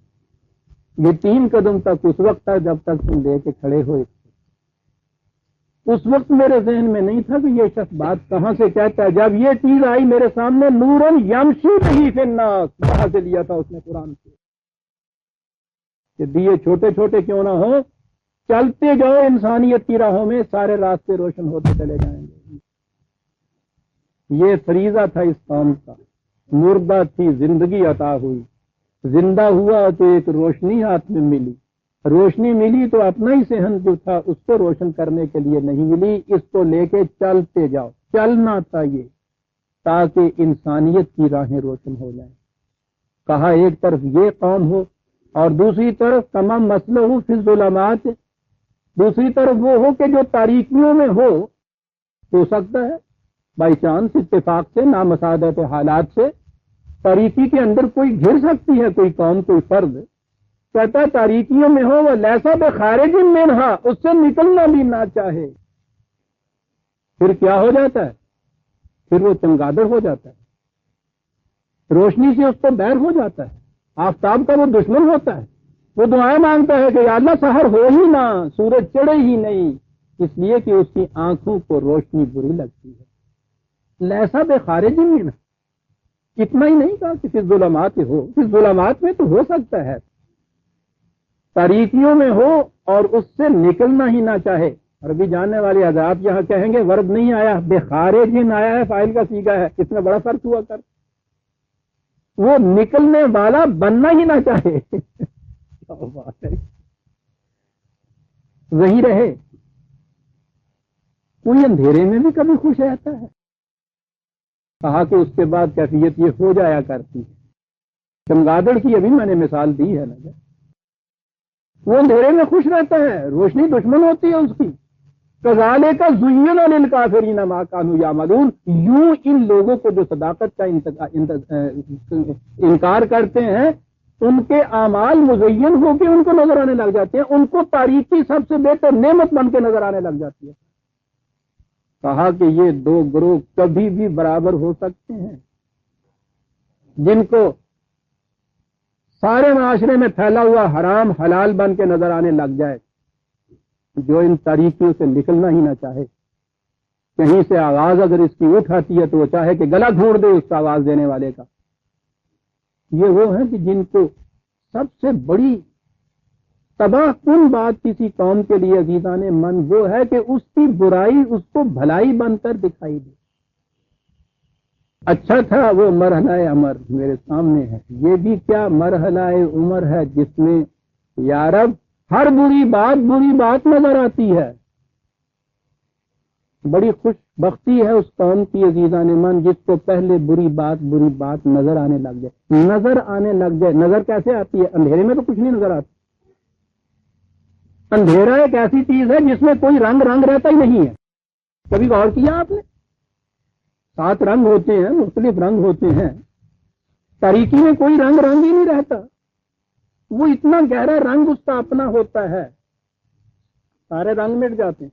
یہ 3 قدم تک اس وقت تک جب تک تم لے کے کھڑے ہو۔ اس وقت میرے ذہن میں نہیں تھا کہ یہ شخص بات کہاں سے کہتا ہے، جب یہ چیز آئی میرے سامنے، نورن یمشی بہ فی الناس، کہاں سے لیا تھا اس نے قرآن سے، کہ دیے چھوٹے چھوٹے کیوں نہ ہو، چلتے جاؤ انسانیت کی راہوں میں، سارے راستے روشن ہوتے چلے جائیں گے۔ یہ فریضہ تھا اس قوم کا، مردہ تھی زندگی عطا ہوئی، زندہ ہوا تو ایک روشنی ہاتھ میں ملی، روشنی ملی تو اپنا ہی صحن جو تھا اس کو روشن کرنے کے لیے نہیں ملی، اس کو لے کے چلتے جاؤ، چلنا تھا یہ، تاکہ انسانیت کی راہیں روشن ہو جائیں۔ کہا ایک طرف یہ قوم ہو اور دوسری طرف تمام مسئلہ ہو فی الظلمات، دوسری طرف وہ ہو کہ جو تاریکیوں میں ہو سکتا ہے بائی چانس اتفاق سے، نامساعدت حالات سے تاریکی کے اندر کوئی گھر سکتی ہے، کوئی قوم، کوئی فرد، کہتا ہے تاریکیوں میں ہو، وہ لیسا بخارج منہا، اس سے نکلنا بھی نہ چاہے، پھر کیا ہو جاتا ہے؟ پھر وہ چمگادڑ ہو جاتا ہے، روشنی سے اس کو بیر ہو جاتا ہے، آفتاب کا وہ دشمن ہوتا ہے، وہ دعائیں مانگتا ہے کہ یا اللہ سحر ہو ہی نہ، سورج چڑھے ہی نہیں، اس لیے کہ اس کی آنکھوں کو روشنی بری لگتی ہے۔ لیسا بخارج منہا، اتنا ہی نہیں کہا کہ فی الظلمات ہو، فی الظلمات میں تو ہو سکتا ہے، تاریکیوں میں ہو اور اس سے نکلنا ہی نہ چاہے۔ عربی جاننے والے حضرات یہاں کہیں گے ورب نہیں آیا، بخارج آیا ہے، فاعل کا صیغہ ہے، اس میں بڑا فرق ہوا کر، وہ نکلنے والا بننا ہی نہ چاہے۔ کیا بات ہے! وہی رہے. کوئی اندھیرے میں بھی کبھی خوش رہتا ہے؟ کہا کہ اس کے بعد کیفیت یہ ہو جایا کرتی ہے. چمگادڑ کی ابھی میں نے مثال دی ہے نا، وہ اندھیرے میں خوش رہتا ہے، روشنی دشمن ہوتی ہے اس کی. کذالک زین للکافرین ما کانوا یعملون. یوں ان لوگوں کو جو صداقت کا انکار کرتے ہیں، ان کے اعمال مزین ہو کے ان کو نظر آنے لگ جاتے ہیں، ان کو تاریکی سب سے بہتر نعمت بن کے نظر آنے لگ جاتی ہے. کہا کہ یہ دو گروہ کبھی بھی برابر ہو سکتے ہیں، جن کو سارے معاشرے میں پھیلا ہوا حرام حلال بن کے نظر آنے لگ جائے، جو ان تاریکیوں سے نکلنا ہی نہ چاہے. کہیں سے آواز اگر اس کی اٹھ آتی ہے تو وہ چاہے کہ گلا گھونٹ دے اس کا آواز دینے والے کا. یہ وہ ہیں کہ جن کو سب سے بڑی تباہ کن بات کسی قوم کے لیے عزیزان من وہ ہے کہ اس کی برائی اس کو بھلائی بن کر دکھائی دے. اچھا تھا وہ مرحلہ عمر میرے سامنے ہے، یہ بھی کیا مرحلہ عمر ہے جس میں یا رب ہر بری بات نظر آتی ہے. بڑی خوش بختی ہے اس قوم کی عزیزان من جس کو پہلے بری بات نظر آنے لگ جائے. نظر کیسے آتی ہے؟ اندھیرے میں تو کچھ نہیں نظر آتا. اندھیرا ایک ایسی چیز ہے جس میں کوئی رنگ رہتا ہی نہیں ہے. کبھی غور کیا آپ نے؟ 7 رنگ ہوتے ہیں، مختلف رنگ ہوتے ہیں. تاریکی میں کوئی رنگ ہی نہیں رہتا. وہ اتنا گہرا رنگ اس کا اپنا ہوتا ہے، سارے رنگ مٹ جاتے ہیں.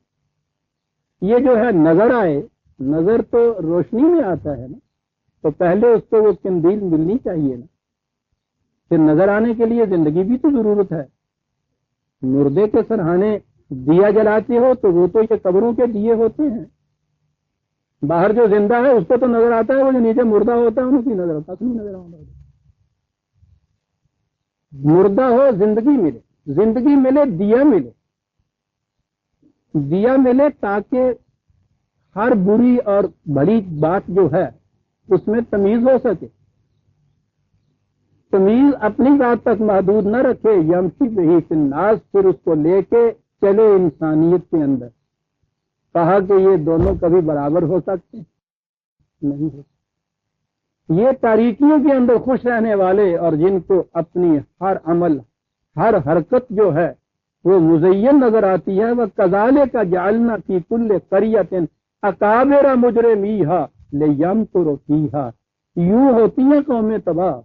یہ جو ہے نظر آئے، نظر تو روشنی میں آتا ہے نا، تو پہلے اس کو وہ قندیل ملنی چاہیے نا. پھر نظر آنے کے لیے زندگی بھی تو ضرورت ہے. مردے کے سرہانے دیا جلاتے ہو تو وہ تو یہ قبروں کے دیے ہوتے ہیں. باہر جو زندہ ہے اس کو تو نظر آتا ہے، وہ جو نیچے مردہ ہوتا ہے انہیں کی نظر آتا نہیں نظر آتا. مردہ ہو زندگی ملے دیا ملے تاکہ ہر بری اور بڑی بات جو ہے اس میں تمیز ہو سکے. تمیز اپنی بات تک محدود نہ رکھے، یمشی بہی فی الناس، پھر اس کو لے کے چلے انسانیت کے اندر. کہا کہ یہ دونوں کبھی برابر ہو سکتے نہیں ہو. یہ تاریکیوں کے اندر خوش رہنے والے اور جن کو اپنی ہر عمل ہر حرکت جو ہے وہ مزین نظر آتی ہے. وہ کذالک جعلنا فی کل قریۃ اکابر مجرمیہا لیمکروا فیہا. یوں ہوتی ہیں قومیں تباہ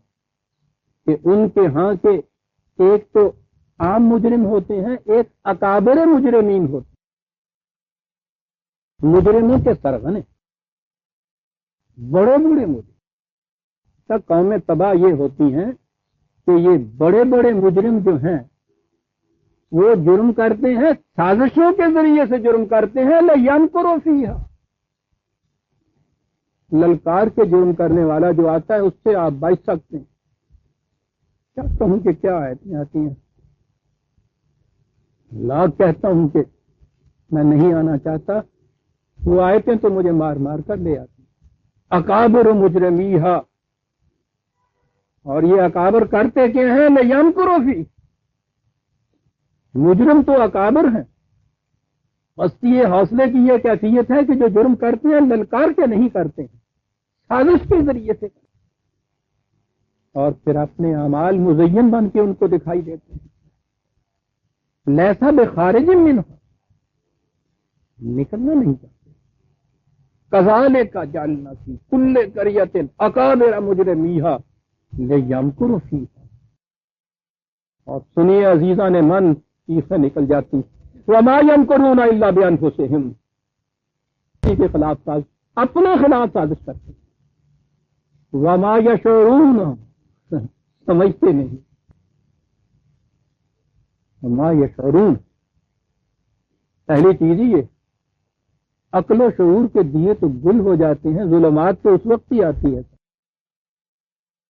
کہ ان کے ہاں کے ایک تو عام مجرم ہوتے ہیں، ایک اکابر مجرمین ہوتے ہیں. مجرموں کے سرغنے بڑے مجرم. قومیں تباہ یہ ہوتی ہیں کہ یہ بڑے مجرم جو ہیں وہ جرم کرتے ہیں، سازشوں کے ذریعے سے جرم کرتے ہیں. لیمکروا فیہا، للکار کے جرم کرنے والا جو آتا ہے اس سے آپ بچ سکتے ہیں. کہتا ہوں کہ کیا آیتیں آتی ہیں، لاکھ کہتا ہوں کہ میں نہیں آنا چاہتا. وہ آیتیں تو مجھے مار کر لے آتی. اکابر مجرمیہا، اور یہ اکابر کرتے کیا ہیں؟ لیمکروا فیہا. مجرم تو اکابر ہیں، پستی حوصلے کی یہ کیفیت ہے کہ جو جرم کرتے ہیں للکار کے نہیں کرتے ہیں، سازش کے ذریعے سے، اور پھر اپنے اعمال مزین بن کے ان کو دکھائی دیتے ہیں. لیسا بخارج منہ، نکلنا نہیں چاہتے. کذالک جعلنا فی کل قریۃ اکابر مجرمیہا لیمکروا فیہا. اور سنیے عزیزان من، چیخیں نکل جاتی. وما یمکرون الا بانفسہم، اسی کے خلاف سازش، اپنے خلاف سازش کرتے. وما یشعرون، سمجھتے نہیں. وما یشعرون، پہلی چیز ہی یہ، عقل و شعور کے دیے تو گل ہو جاتے ہیں. ظلمات تو اس وقت ہی آتی ہے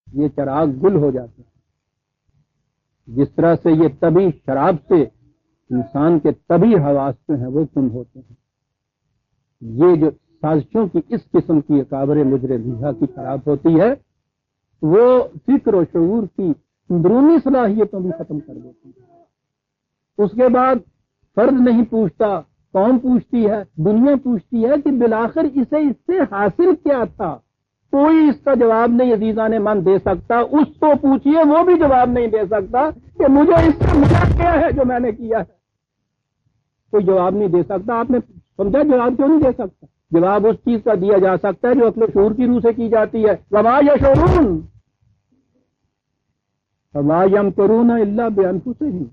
یہ چراغ گل ہو جاتے ہیں. جس طرح سے یہ طبی شراب سے انسان کے طبی حواس جو ہیں وہ کم ہوتے ہیں. یہ جو سازشوں کی اس قسم کی اکابر مجرمیہا کی خراب ہوتی ہے، وہ فکر و شعور کی اندرونی صلاحیتوں بھی ختم کر دیتی ہے. اس کے بعد فرد نہیں پوچھتا، قوم پوچھتی ہے، دنیا پوچھتی ہے کہ بالآخر اسے اس سے حاصل کیا تھا؟ کوئی اس کا جواب نہیں عزیزان من دے سکتا. اس کو پوچھئے، وہ بھی جواب نہیں دے سکتا کہ مجھے اس سے ملا کیا ہے جو میں نے کیا ہے. کوئی جواب نہیں دے سکتا. آپ نے سمجھا جواب کیوں نہیں دے سکتا؟ جواب اس چیز کا دیا جا سکتا ہے جو عقل و شعور کی روح سے کی جاتی ہے. وما یشعرون وما یمکرون الا بانفسہم،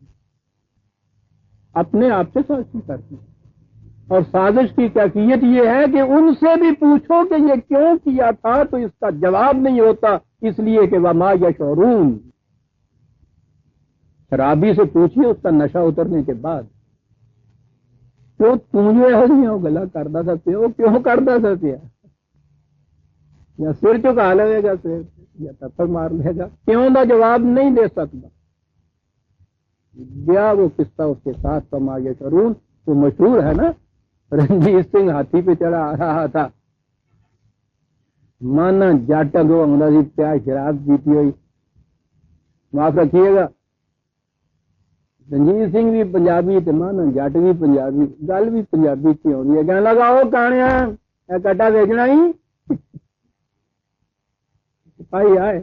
اپنے آپ سے سازش کرتی ہے. اور سازش کی کیفیت یہ ہے کہ ان سے بھی پوچھو کہ یہ کیوں کیا تھا تو اس کا جواب نہیں ہوتا، اس لیے کہ وما یشعرون. شرابی سے پوچھیے اس کا نشہ اترنے کے بعد، کیوں تجھے ہو گلا کرتا تھا پیو، کیوں کرتا تھا پیا؟ یا سر چکا لے گا سر، یا تھپڑ مار لے گا، کیوں کا جواب نہیں دے سکتا. گیا وہ قصہ اس کے ساتھ وما یشعرون، وہ مشہور ہے نا. رنجیت سنگھ ہاتھی پہ چڑھا آ رہا تھا، مانا جٹ اگو انگریزی پیا شراب پیتی ہوئی، معاف رکھیے گا. رنجیت سنگھ بھی پنجابی تے مانا جٹ بھی پنجابی، گل بھی پنجابی کی ہو رہی ہے. کہنے لگا وہ کانیا کٹا بیچنا ہی. سپاہی آئے،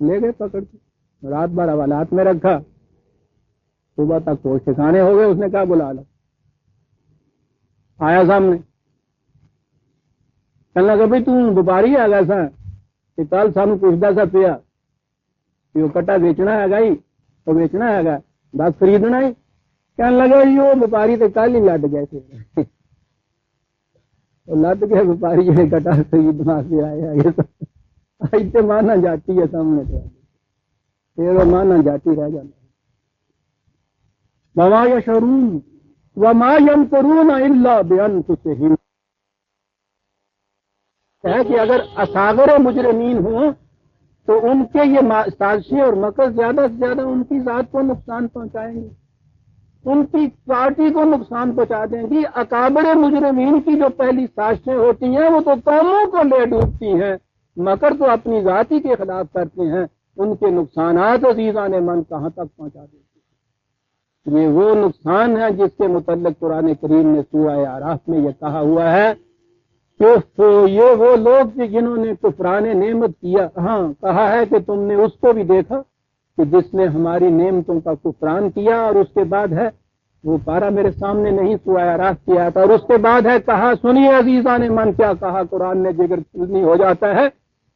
لے گئے پکڑ کے، رات بھر حوالات میں رکھا. صبح تک تو ٹھکانے ہو گئے. اس نے کہا بلا لو. آیا سامنے، کہنے لگا بھائی تم وپاری ہے گا سا کہ کل سانو پوچھتا سا پیا کہ وہ کٹا بیچنا ہے گا ہی، وہ بیچنا ہے گا بس خریدنا ہی. کہنے لگا جی وہ وپاری تو کل ہی لد گئے تھے. لد گئے وپاری جو کٹا خریدنا سے آئے مانا جاتی ہے سامنے تو پھر وہ مانا جاتی رہ جانا. وما یشعرون وما یمکرون الا بانفسہم، ہے کہ اگر اصاغر مجرمین ہوں تو ان کے یہ سازشیں اور مکر زیادہ سے زیادہ ان کی ذات کو نقصان پہنچائیں گے، ان کی پارٹی کو نقصان پہنچا دیں گی. اکابر مجرمین کی جو پہلی سازشیں ہوتی ہیں وہ تو قوموں کو لے ڈوبتی ہیں، مکر تو اپنی ذات ہی کے خلاف کرتے ہیں. ان کے نقصانات عزیزان من کہاں تک پہنچا دیتے ہیں. یہ وہ نقصان ہے جس کے متعلق قرآن کریم نے سورہ اعراف میں یہ کہا ہوا ہے کہ یہ وہ لوگ جنہوں نے کفران نعمت کیا. ہاں کہا ہے کہ تم نے اس کو بھی دیکھا کہ جس نے ہماری نعمتوں کا کفران کیا. اور اس کے بعد ہے وہ پارا میرے سامنے نہیں سورہ اعراف کیا تھا. اور اس کے بعد ہے کہا، سنیے عزیزان من کیا کہا قرآن نے، جگر چلنی ہو جاتا ہے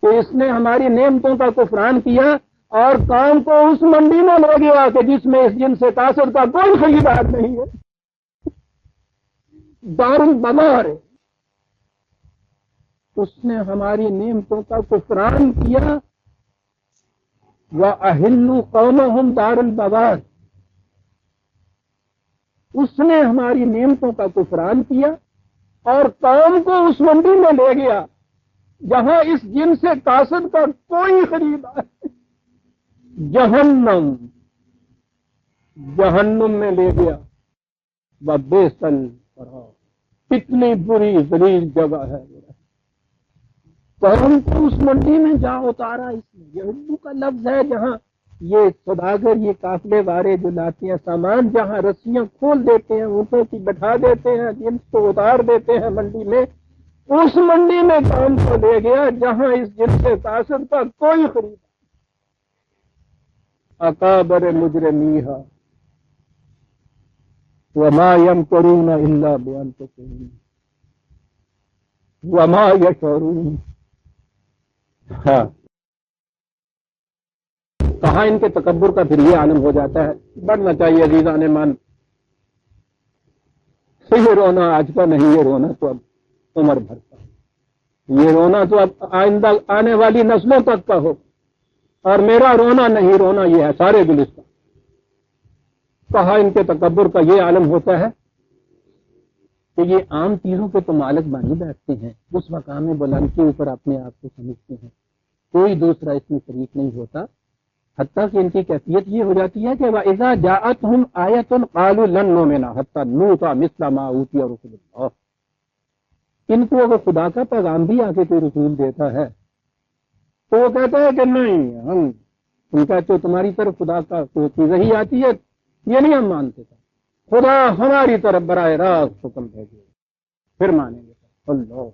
کہ اس نے ہماری نعمتوں کا کفران کیا اور کام کو اس منڈی میں لے گیا کہ جس میں اس جن سے تاثر کا کوئی خریدار نہیں ہے. دار البوار ہے. اس نے ہماری نعمتوں کا کفران کیا. وَأَحِلُّوا قَوْمَهُمْ دَارَ الْبَوَارِ، اس نے ہماری نعمتوں کا کفران کیا اور قوم کو اس منڈی میں لے گیا جہاں اس جن سے کاسد کا کوئی خریدار نہیں. جہنم میں لے گیا. وَبِئْسَ الْقَرَارُ، کتنی بری ذلیل جگہ ہے. قوم کو اس منڈی میں جا اتارا. اس میں یہ اردو کا لفظ ہے جہاں یہ سوداگر، یہ قافلے والے جو لاتے ہیں سامان، جہاں رسیاں کھول دیتے ہیں، اونٹوں کی بٹھا دیتے ہیں، جن کو اتار دیتے ہیں منڈی میں، اس منڈی میں قوم کو لے گیا جہاں اس جن سے تاثر کا کوئی خرید. اکابر مجرمیہا وما یمکرون الا بانفسہم وما یشعرون. ہاں کہاں ان کے تکبر کا پھر یہ عالم ہو جاتا ہے. بڑھنا چاہیے عزیزان من. یہ رونا آج کا نہیں، یہ رونا تو اب عمر بھر کا، یہ رونا تو اب آئندہ آنے والی نسلوں تک کا ہو. اور میرا رونا نہیں، رونا یہ ہے سارے گلستان. کہاں ان کے تکبر کا یہ عالم ہوتا ہے کہ یہ عام چیزوں کے تو مالک بانی بیٹھتے ہیں، اس مقام بلند کے اوپر اپنے آپ کو سمجھتے ہیں، کوئی دوسرا اس میں شریک نہیں ہوتا. حتیٰ کہ ان کی کیفیت یہ ہو جاتی ہے کہ وَإِذَا جَاءَتْهُمْ آیَةٌ قَالُوا لَن نُؤْمِنَ حَتَّىٰ نُؤْتَىٰ مِثْلَ مَا أُوتِیَ رُسُلُ اللَّهِ. ان کو اگر خدا کا پیغام بھی آ کے کوئی رسول دیتا ہے تو وہ کہتا ہے کہ نہیں، ہم ان کا تو تمہاری طرف خدا کا کوئی چیز ہی آتی ہے، یہ نہیں ہم مانتے تھے. خدا ہماری طرف براہ راست حکم بھیجے پھر مانیں گے. اللہ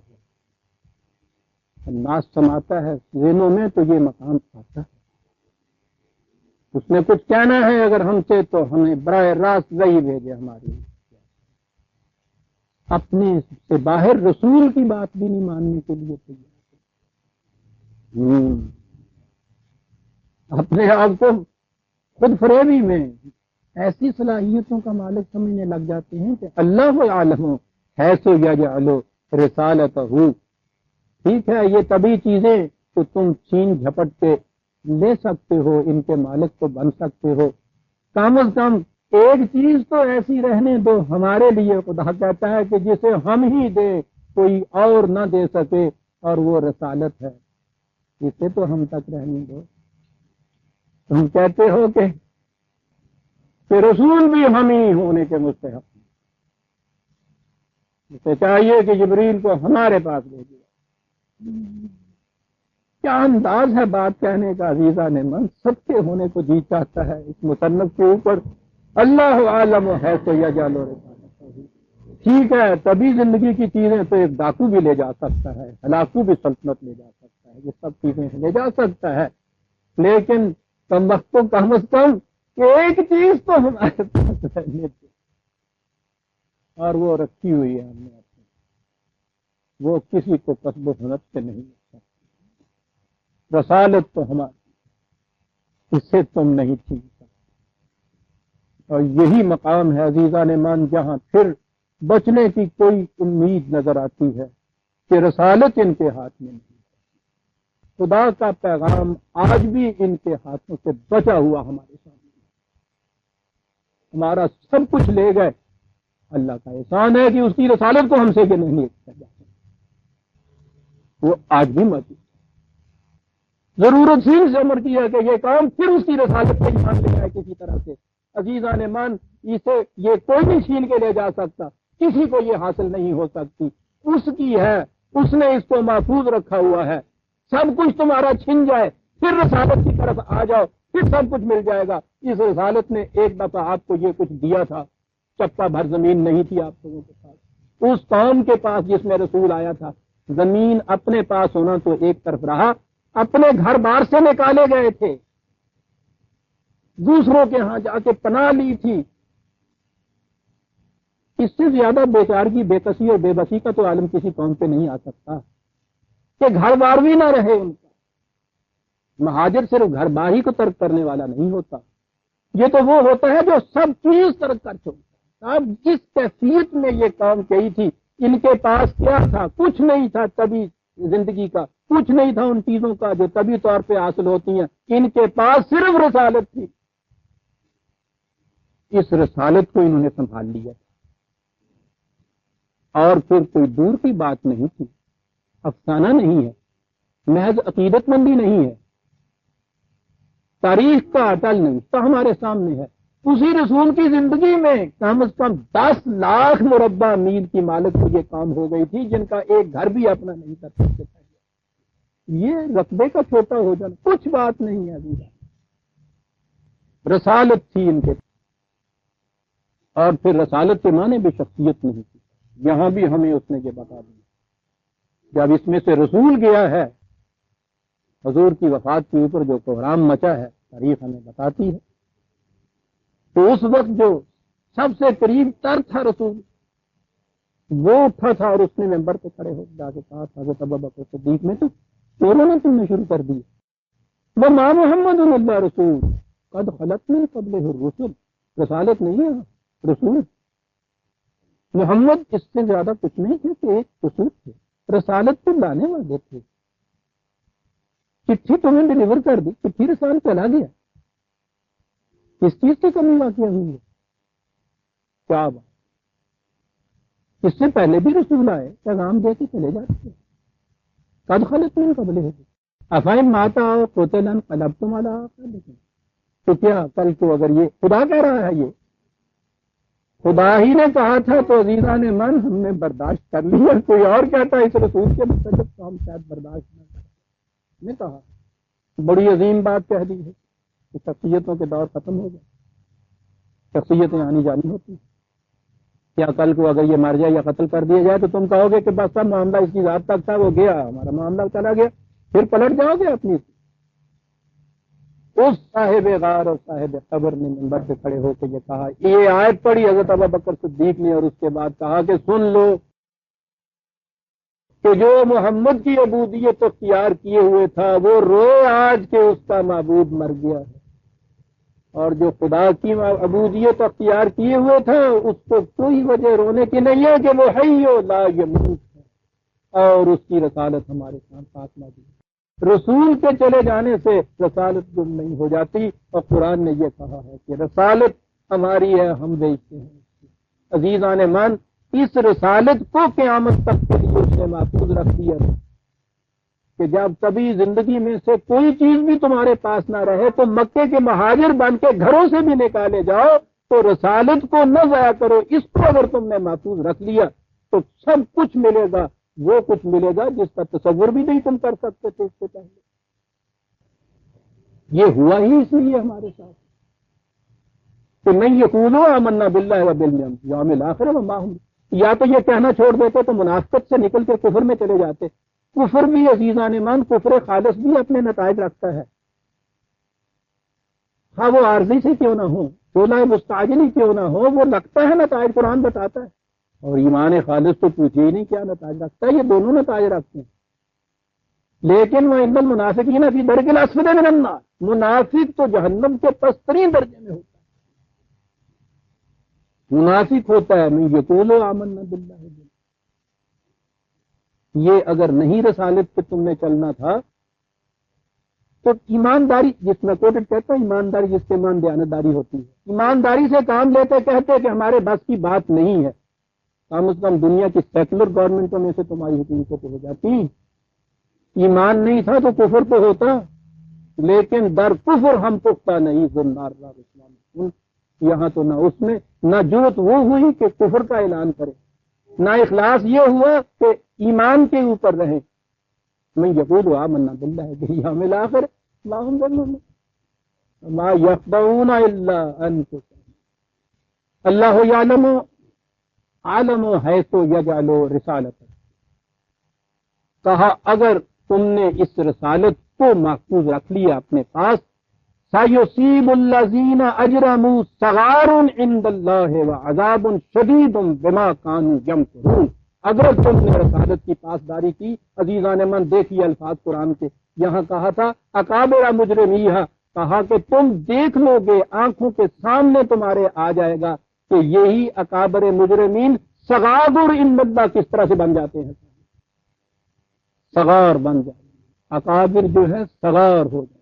ناز سماتا ہے ذہنوں میں تو یہ مقام آتا ہے. اس نے کچھ کہنا ہے اگر ہم سے تو ہمیں براہ راست وہی بھیجے ہماری. اپنے سے باہر رسول کی بات بھی نہیں ماننے کے لیے تیار. اپنے آپ کو خود فریبی میں ایسی صلاحیتوں کا مالک سمجھنے لگ جاتے ہیں کہ اللہ عالم ہے سو یجعل رسالتہ. ٹھیک ہے یہ طبی چیزیں تو تم چھین جھپٹ کے لے سکتے ہو, ان کے مالک تو بن سکتے ہو. کم از کم ایک چیز تو ایسی رہنے دو ہمارے لیے. خدا کہتا ہے کہ جسے ہم ہی دے کوئی اور نہ دے سکے, اور وہ رسالت ہے. اسے تو ہم تک رہنے دو. تم کہتے ہو کہ رسول بھی ہم ہی ہونے کے مستحق ہیں. اسے چاہیے کہ جبریل کو ہمارے پاس بھیجے. کیا انداز ہے بات کہنے کا عزیزان من. سب کے ہونے کو جی چاہتا ہے. اس مصنف کے اوپر اللہ عالم ہے تو یجعل رسالتہ. ٹھیک ہے طبی زندگی کی چیزیں تو ایک ڈاکو بھی لے جا سکتا ہے, ہلاکو بھی سلطنت لے جا سکتا ہے, یہ سب چیزیں لے جا سکتا ہے. لیکن کم وقت کو کم از کم ایک چیز تو ہمارے پاس رہنے دے, اور وہ رکھی ہوئی ہے ہم نے اپنے. وہ کسی کو کسب و ہنر سے نہیں مل سکتی. رسالت تو ہماری, اس سے تم نہیں چھین سکتے. اور یہی مقام ہے عزیزان مان جہاں پھر بچنے کی کوئی امید نظر آتی ہے کہ رسالت ان کے ہاتھ میں نہیں. خدا کا پیغام آج بھی ان کے ہاتھوں سے بچا ہوا ہمارے سامنے. ہمارا سب کچھ لے گئے. اللہ کا احسان ہے کہ اس کی رسالت کو ہم سے نہیں لے جا سکتے. وہ آج بھی موجود. ضرورت سی سے عمر کی ہے کہ یہ کام پھر اس کی رسالت پہ ایمان لے جائے کسی طرح سے. عزیزان مان اسے یہ کوئی نہیں چھین کے لے جا سکتا. کسی کو یہ حاصل نہیں ہو سکتی. اس کی ہے, اس نے اس کو محفوظ رکھا ہوا ہے. سب کچھ تمہارا چھن جائے پھر رسالت کی طرف آ جاؤ پھر سب کچھ مل جائے گا. اس رسالت نے ایک دفعہ آپ کو یہ کچھ دیا تھا. چپا بھر زمین نہیں تھی آپ لوگوں کے پاس. اس قوم کے پاس جس میں رسول آیا تھا زمین اپنے پاس ہونا تو ایک طرف رہا, اپنے گھر بار سے نکالے گئے تھے, دوسروں کے ہاں جا کے پناہ لی تھی. اس سے زیادہ بیچارگی بے کسی اور بے بسی کا تو عالم کسی قوم پہ نہیں آ سکتا کہ گھر بار بھی نہ رہے ان کا. مہاجر صرف گھر بار ہی کو ترک کرنے والا نہیں ہوتا, یہ تو وہ ہوتا ہے جو سب چیز ترک کر چھوڑتا ہے. اب جس کیفیت میں یہ کام کہی تھی, ان کے پاس کیا تھا؟ کچھ نہیں تھا طبی زندگی کا, کچھ نہیں تھا ان چیزوں کا جو طبی طور پہ حاصل ہوتی ہیں. ان کے پاس صرف رسالت تھی. اس رسالت کو انہوں نے سنبھال لیا تھا. اور پھر کوئی دور کی بات نہیں تھی, افسانہ نہیں ہے, محض عقیدت مندی نہیں ہے, تاریخ کا اٹل نہیں تو ہمارے سامنے ہے. اسی رسول کی زندگی میں کم از کم 10 لاکھ مربع میل کی مالک کو یہ کام ہو گئی تھی جن کا ایک گھر بھی اپنا نہیں کر سکتے تھے. یہ رقبے کا چھوٹا ہو جانا کچھ بات نہیں ہے. رسالت تھی ان کے, اور پھر رسالت کے معنی بھی شخصیت نہیں تھی. یہاں بھی ہمیں اس نے یہ بتا دیا. جب اس میں سے رسول گیا ہے, حضور کی وفات کے اوپر جو کوہرام مچا ہے تاریخ ہمیں بتاتی ہے, تو اس وقت جو سب سے قریب تر تھا رسول وہ اٹھا تھا اور اس نے ممبر پہ کھڑے ہو جا کے کہا تھا حضرت ابوبکر صدیق میں تو چوروں نے تم نے شروع کر دی. وہ ماں محمد اللہ رسول قد خلت من قبلہ الرسل. رسالت نہیں ہے, رسول. محمد اس سے زیادہ کچھ نہیں تھے کہ ایک رسول تھے. رسالت تو لانے والے تھے. چٹھی تمہیں ڈلیور کر دی, چٹھی رسال چلا گیا. اس چیز کی کمی واقع ہوئی ہے. کیا بات, اس سے پہلے بھی رسول آئے, پیغام دے کے چلے جاتے ہیں. قد خلت من قبلہ افہم ماتا قتل انقلبتم علی اعقابکم. تو کیا کل کو اگر یہ خدا کہہ رہا ہے, یہ خدا ہی نے کہا تھا تو عزیزان من ہم نے برداشت کر لیا. کوئی اور کہتا ہے اس رسول کے متعلق تو ہم شاید برداشت نہ کریں. نے کہا بڑی عظیم بات کہہ دی ہے کہ شخصیتوں کے دور ختم ہو گئے, شخصیتیں آنی جانی ہوتی ہیں. کیا کل کو اگر یہ مر جائے یا قتل کر دیا جائے تو تم کہو گے کہ بس سب معاملہ اس کی ذات تک تھا، وہ گیا، ہمارا معاملہ چلا گیا، پھر پلٹ جاؤ گے اپنی؟ اس صاحب غار اور صاحب قبر نے منبر پہ کھڑے ہو کے یہ کہا، یہ آیت پڑھی حضرت ابوبکر صدیق نے، اور اس کے بعد کہا کہ سن لو کہ جو محمد کی عبودیت اختیار کیے ہوئے تھا وہ روئے آج کہ اس کا معبود مر گیا ہے، اور جو خدا کی عبودیت اختیار کیے ہوئے تھا اس کو کوئی وجہ رونے کی نہیں ہے کہ وہ حی و لا یموت ہے، اور اس کی رسالت ہمارے ساتھ موجود ہے۔ رسول کے چلے جانے سے رسالت گم نہیں ہو جاتی، اور قرآن نے یہ کہا ہے کہ رسالت ہماری ہے، ہم بیچتے ہیں۔ عزیزان من، اس رسالت کو قیامت تک کے لیے اس نے محفوظ رکھ دیا کہ جب کبھی زندگی میں سے کوئی چیز بھی تمہارے پاس نہ رہے تو مکے کے مہاجر بن کے گھروں سے بھی نکالے جاؤ تو رسالت کو نہ ضائع کرو، اس کو اگر تم نے محفوظ رکھ لیا تو سب کچھ ملے گا، وہ کچھ ملے گا جس کا تصور بھی نہیں تم کر سکتے تھے اس سے پہلے۔ یہ ہوا ہی اس لیے ہمارے ساتھ کہ نہیں یقولوا آمنا باللہ وبالیوم الآخر وما ہم، یا تو یہ کہنا چھوڑ دیتے تو منافقت سے نکل کے کفر میں چلے جاتے۔ کفر بھی عزیزان من، کفر خالص بھی اپنے نتائج رکھتا ہے، ہاں وہ عارضی سے کیوں نہ ہو، شعلہ مستعجلی کیوں نہ ہو، وہ رکھتا ہے نتائج، قرآن بتاتا ہے۔ اور ایمان خالص تو پوچھے ہی نہیں کیا نتائج رکھتا ہے، یہ دونوں نتائج رکھتے ہیں۔ لیکن وہ عند المنافقین فی درک الاسفل من النار، منافق تو جہنم کے پسترین درجے میں ہوتا ہے، منافق ہوتا ہے من یقول آمنا باللہ، یہ اگر نہیں رسالت پہ تم نے چلنا تھا تو ایمانداری، جس میں کوٹڈ کہتا ہے ایمانداری جس کے مان دیانتداری ہوتی ہے، ایمانداری سے کام لیتے کہتے کہ ہمارے بس کی بات نہیں ہے، کم از کم دنیا کی سیکولر گورنمنٹوں میں سے تمہاری حکومتوں پہ ہو جاتی۔ ایمان نہیں تھا تو کفر تو ہوتا، لیکن در کفر ہم پختہ نہیں، زنار را اسلام، یہاں تو نہ اس میں نہ جرت وہ ہوئی کہ کفر کا اعلان کرے، نہ اخلاص یہ ہوا کہ ایمان کے اوپر رہے۔ من یقول آمنا باللہ والیوم الآخر ما هم بمؤمنین ما یخدعون الا انفسهم اللہ یعلم عالم حیث یجعل رسالتہ، کہا اگر تم نے اس رسالت کو محفوظ رکھ لیا اپنے پاس، سَيُصِيبُ الَّذِينَ أَجْرَمُوا صَغَارٌ عِندَ اللَّهِ وَعَذَابٌ شَدِيدٌ بِمَا كَانُوا يَمْكُرُونَ، اگر تم نے رسالت کی پاسداری کی۔ عزیزان من دیکھیے الفاظ قرآن کے، یہاں کہا تھا اکابر مجرمیہا، کہا کہ تم دیکھ لو گے، آنکھوں کے سامنے تمہارے آ جائے گا کہ یہی اکابر مجرمین صغار عند اللہ کس طرح سے بن جاتے ہیں، صغار بن جائے، اکابر جو ہے صغار ہو جائے،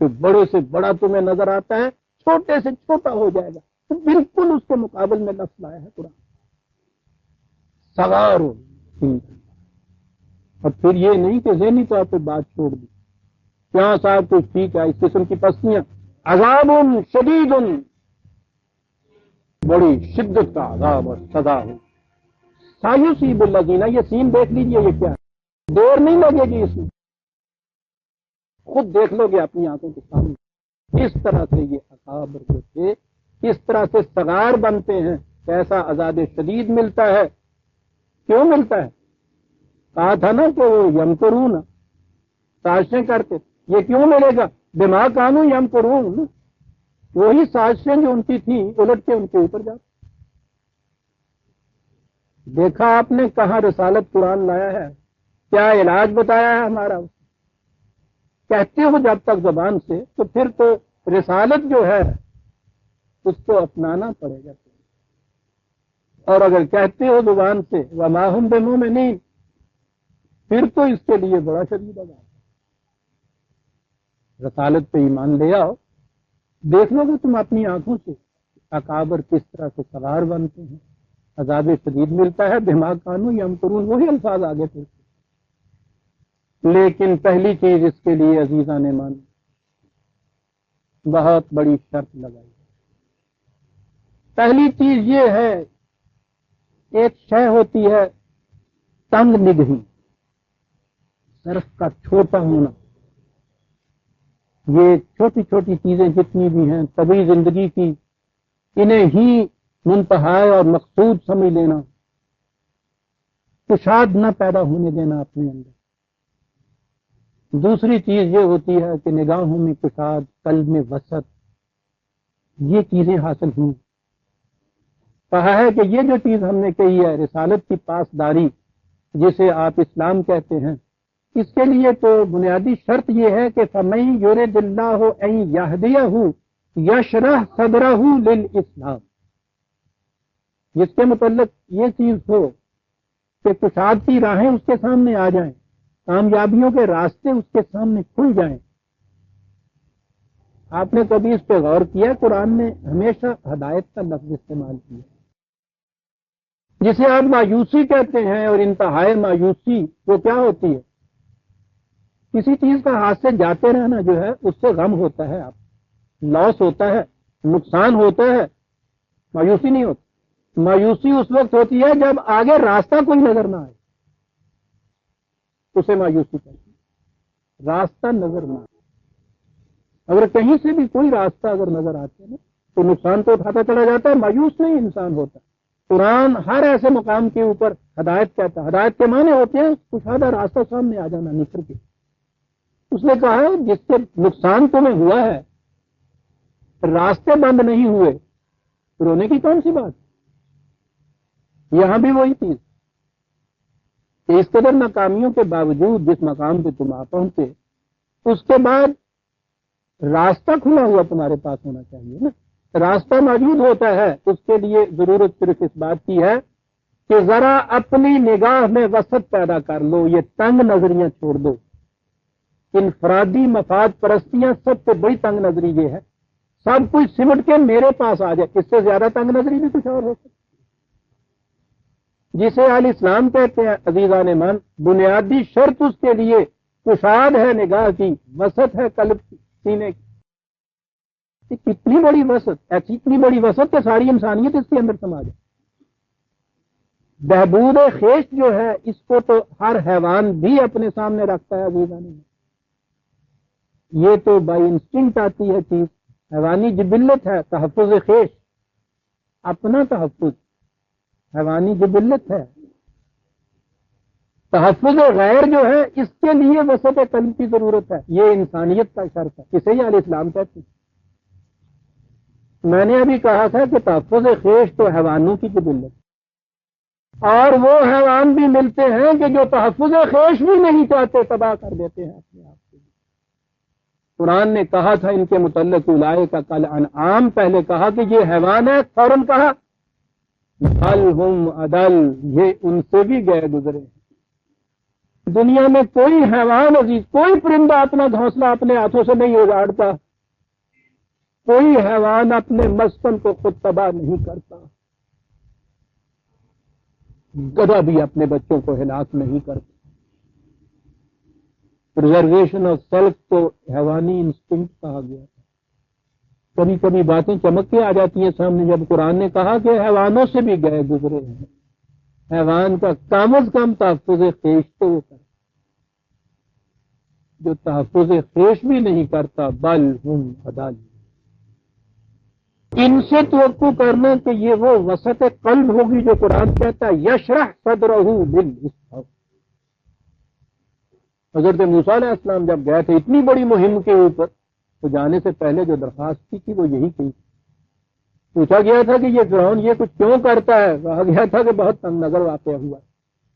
تو بڑے سے بڑا تمہیں نظر آتا ہے، چھوٹے سے چھوٹا ہو جائے گا، تو بالکل اس کے مقابل میں لفظ لایا ہے قرآن، صغار ہو۔ اور پھر یہ نہیں کہ ذہنی طور پہ بات چھوڑ دی، کیا صاحب کچھ ٹھیک ہے، اس قسم کی پستیاں، عذاب شدید، بڑی شدت کا عذاب اور سزا ہو، سایصیب الذین، یہ سین دیکھ لیجئے، یہ کیا ہے، دیر نہیں لگے گی اس میں، خود دیکھ لو گے اپنی آنکھوں کے سامنے، اس طرح سے یہ اکابر جو تھے اس طرح سے صغار بنتے ہیں، کیسا عذاب شدید ملتا ہے، کیوں ملتا ہے؟ کہا تھا نا کہ وہ یمکرون، سازشیں کرتے، یہ کیوں ملے گا؟ بما کانوا یمکرون، وہی سازشیں جو ان کی تھیں الٹ کے ان کے اوپر جاتی۔ دیکھا آپ نے کہاں رسالت قرآن لایا ہے، کیا علاج بتایا ہے ہمارا، کہتے ہو جب تک زبان سے تو پھر تو رسالت جو ہے اس کو اپنانا پڑے گا، اور اگر کہتے ہو زبان سے وما ہم بمؤمنین، پھر تو اس کے لیے بڑا شدید عذاب۔ رسالت پہ ایمان لے آؤ، دیکھ لو گے تم اپنی آنکھوں سے اکابر کس طرح سے سوار بنتے ہیں، عذاب شدید ملتا ہے، بما کانوا یمکرون، وہی الفاظ آگے پھر۔ لیکن پہلی چیز اس کے لیے عزیزان مان بہت بڑی شرط لگائی، پہلی چیز یہ ہے، ایک شے ہوتی ہے تنگ نگہی، صرف کا چھوٹا ہونا، یہ چھوٹی چھوٹی چیزیں جتنی بھی ہیں طبی زندگی کی، انہیں ہی منتہا اور مقصود سمجھ لینا، کشاد نہ پیدا ہونے دینا اپنے اندر۔ دوسری چیز یہ ہوتی ہے کہ نگاہوں میں کشاد، قلب میں وسعت، یہ چیزیں حاصل ہوئی۔ کہا ہے کہ یہ جو چیز ہم نے کہی ہے رسالت کی پاسداری، جسے آپ اسلام کہتے ہیں، اس کے لیے تو بنیادی شرط یہ ہے کہ فَمَن يُرِدِ اللَّهُ أَن يَهْدِيَهُ يَشْرَحْ صَدْرَهُ لِلْإِسْلَامِ، جس کے متعلق یہ چیز ہو کہ کشاد کی راہیں اس کے سامنے آ جائیں، کامیابیوں کے راستے اس کے سامنے کھل جائیں۔ آپ نے کبھی اس پہ غور کیا؟ قرآن نے ہمیشہ ہدایت کا لفظ استعمال کیا، جسے آپ مایوسی کہتے ہیں، اور انتہائی مایوسی وہ کیا ہوتی ہے؟ کسی چیز کا ہاتھ سے جاتے رہنا جو ہے اس سے غم ہوتا ہے، آپ لاس ہوتا ہے، نقصان ہوتا ہے، مایوسی نہیں ہوتی۔ مایوسی اس وقت ہوتی ہے جب آگے راستہ کوئی نظر نہ آئے، اسے مایوسی کہتے ہیں، راستہ نظر نہ آئے۔ اگر کہیں سے بھی کوئی راستہ اگر نظر آتے ہیں تو نقصان تو اٹھاتا چلا جاتا ہے، مایوس نہیں انسان ہوتا۔ قرآن ہر ایسے مقام کے اوپر ہدایت کہتا ہے، ہدایت کے معنی ہوتے ہیں کشادہ راستہ سامنے آ جانا نکھر کے۔ اس نے کہا ہے جس سے نقصان تمہیں ہوا ہے، راستے بند نہیں ہوئے، رونے کی کون سی بات؟ یہاں بھی وہی چیز کہ اس قدر ناکامیوں کے باوجود جس مقام پہ تم آ پہنچے، اس کے بعد راستہ کھلا ہوا تمہارے پاس ہونا چاہیے نا۔ راستہ موجود ہوتا ہے، اس کے لیے ضرورت صرف اس بات کی ہے کہ ذرا اپنی نگاہ میں وسعت پیدا کر لو، یہ تنگ نظریاں چھوڑ دو۔ انفرادی مفاد پرستیاں سب سے بڑی تنگ نظری یہ ہے، سب کچھ سمٹ کے میرے پاس آ جائے، اس سے زیادہ تنگ نظری بھی کچھ اور ہو سکتی، جسے اہل اسلام کہتے ہیں۔ عزیزان من، بنیادی شرط اس کے لیے کشاد ہے نگاہ کی، وسعت ہے قلب کی، سینے کی۔ کتنی بڑی وسعت، ایسی اتنی بڑی وسعت کہ ساری انسانیت اس کے اندر سما جائے۔ بہبود خیش جو ہے اس کو تو ہر حیوان بھی اپنے سامنے رکھتا ہے عزیزان من۔ یہ تو بائی انسٹنکٹ آتی ہے چیز، حیوانی جبلت ہے تحفظ خیش، اپنا تحفظ حیوانی جبلت ہے۔ تحفظ غیر جو ہے اس کے لیے وسعت قلب کی ضرورت ہے، یہ انسانیت کا شرط ہے، اسے ہی اہل اسلام کہتے ہیں۔ میں نے ابھی کہا تھا کہ تحفظ خیش تو حیوانوں کی جبلت، اور وہ حیوان بھی ملتے ہیں کہ جو تحفظ خیش بھی نہیں چاہتے، تباہ کر دیتے ہیں اپنے آپ کو۔ قرآن نے کہا تھا ان کے متعلق اولئک کالانعام، پہلے کہا کہ یہ حیوان ہے، فوراً کہا بل ہم اضل، یہ ان سے بھی گئے گزرے ہیں۔ دنیا میں کوئی حیوان عزیز، کوئی پرندہ اپنا گھونسلہ اپنے ہاتھوں سے نہیں اجاڑتا، کوئی حیوان اپنے مسکن کو خود تباہ نہیں کرتا، گدھا بھی اپنے بچوں کو ہلاک نہیں کرتا۔ پرزرویشن آف سیلف کو حیوانی انسٹنکٹ کہا گیا ہے۔ کبھی کبھی باتیں چمک کے آ جاتی ہیں سامنے، جب قرآن نے کہا کہ حیوانوں سے بھی گئے گزرے ہیں، حیوان کا کم از کم تحفظ خیش تو وہ کرے، جو تحفظ خیش بھی نہیں کرتا بل ہم اضل۔ ان سے توقع کرنا کہ یہ وہ وسعت قلب ہوگی جو قرآن کہتا ہے یشرح صدرہ للاسلام۔ حضرت موسیٰ علیہ السلام جب گئے تھے اتنی بڑی مہم کے اوپر، تو جانے سے پہلے جو درخواست کی تھی وہ یہی کی، پوچھا گیا تھا کہ یہ فرعون یہ کچھ کیوں کرتا ہے؟ کہا گیا تھا کہ بہت تنگ نظر واقع ہوا۔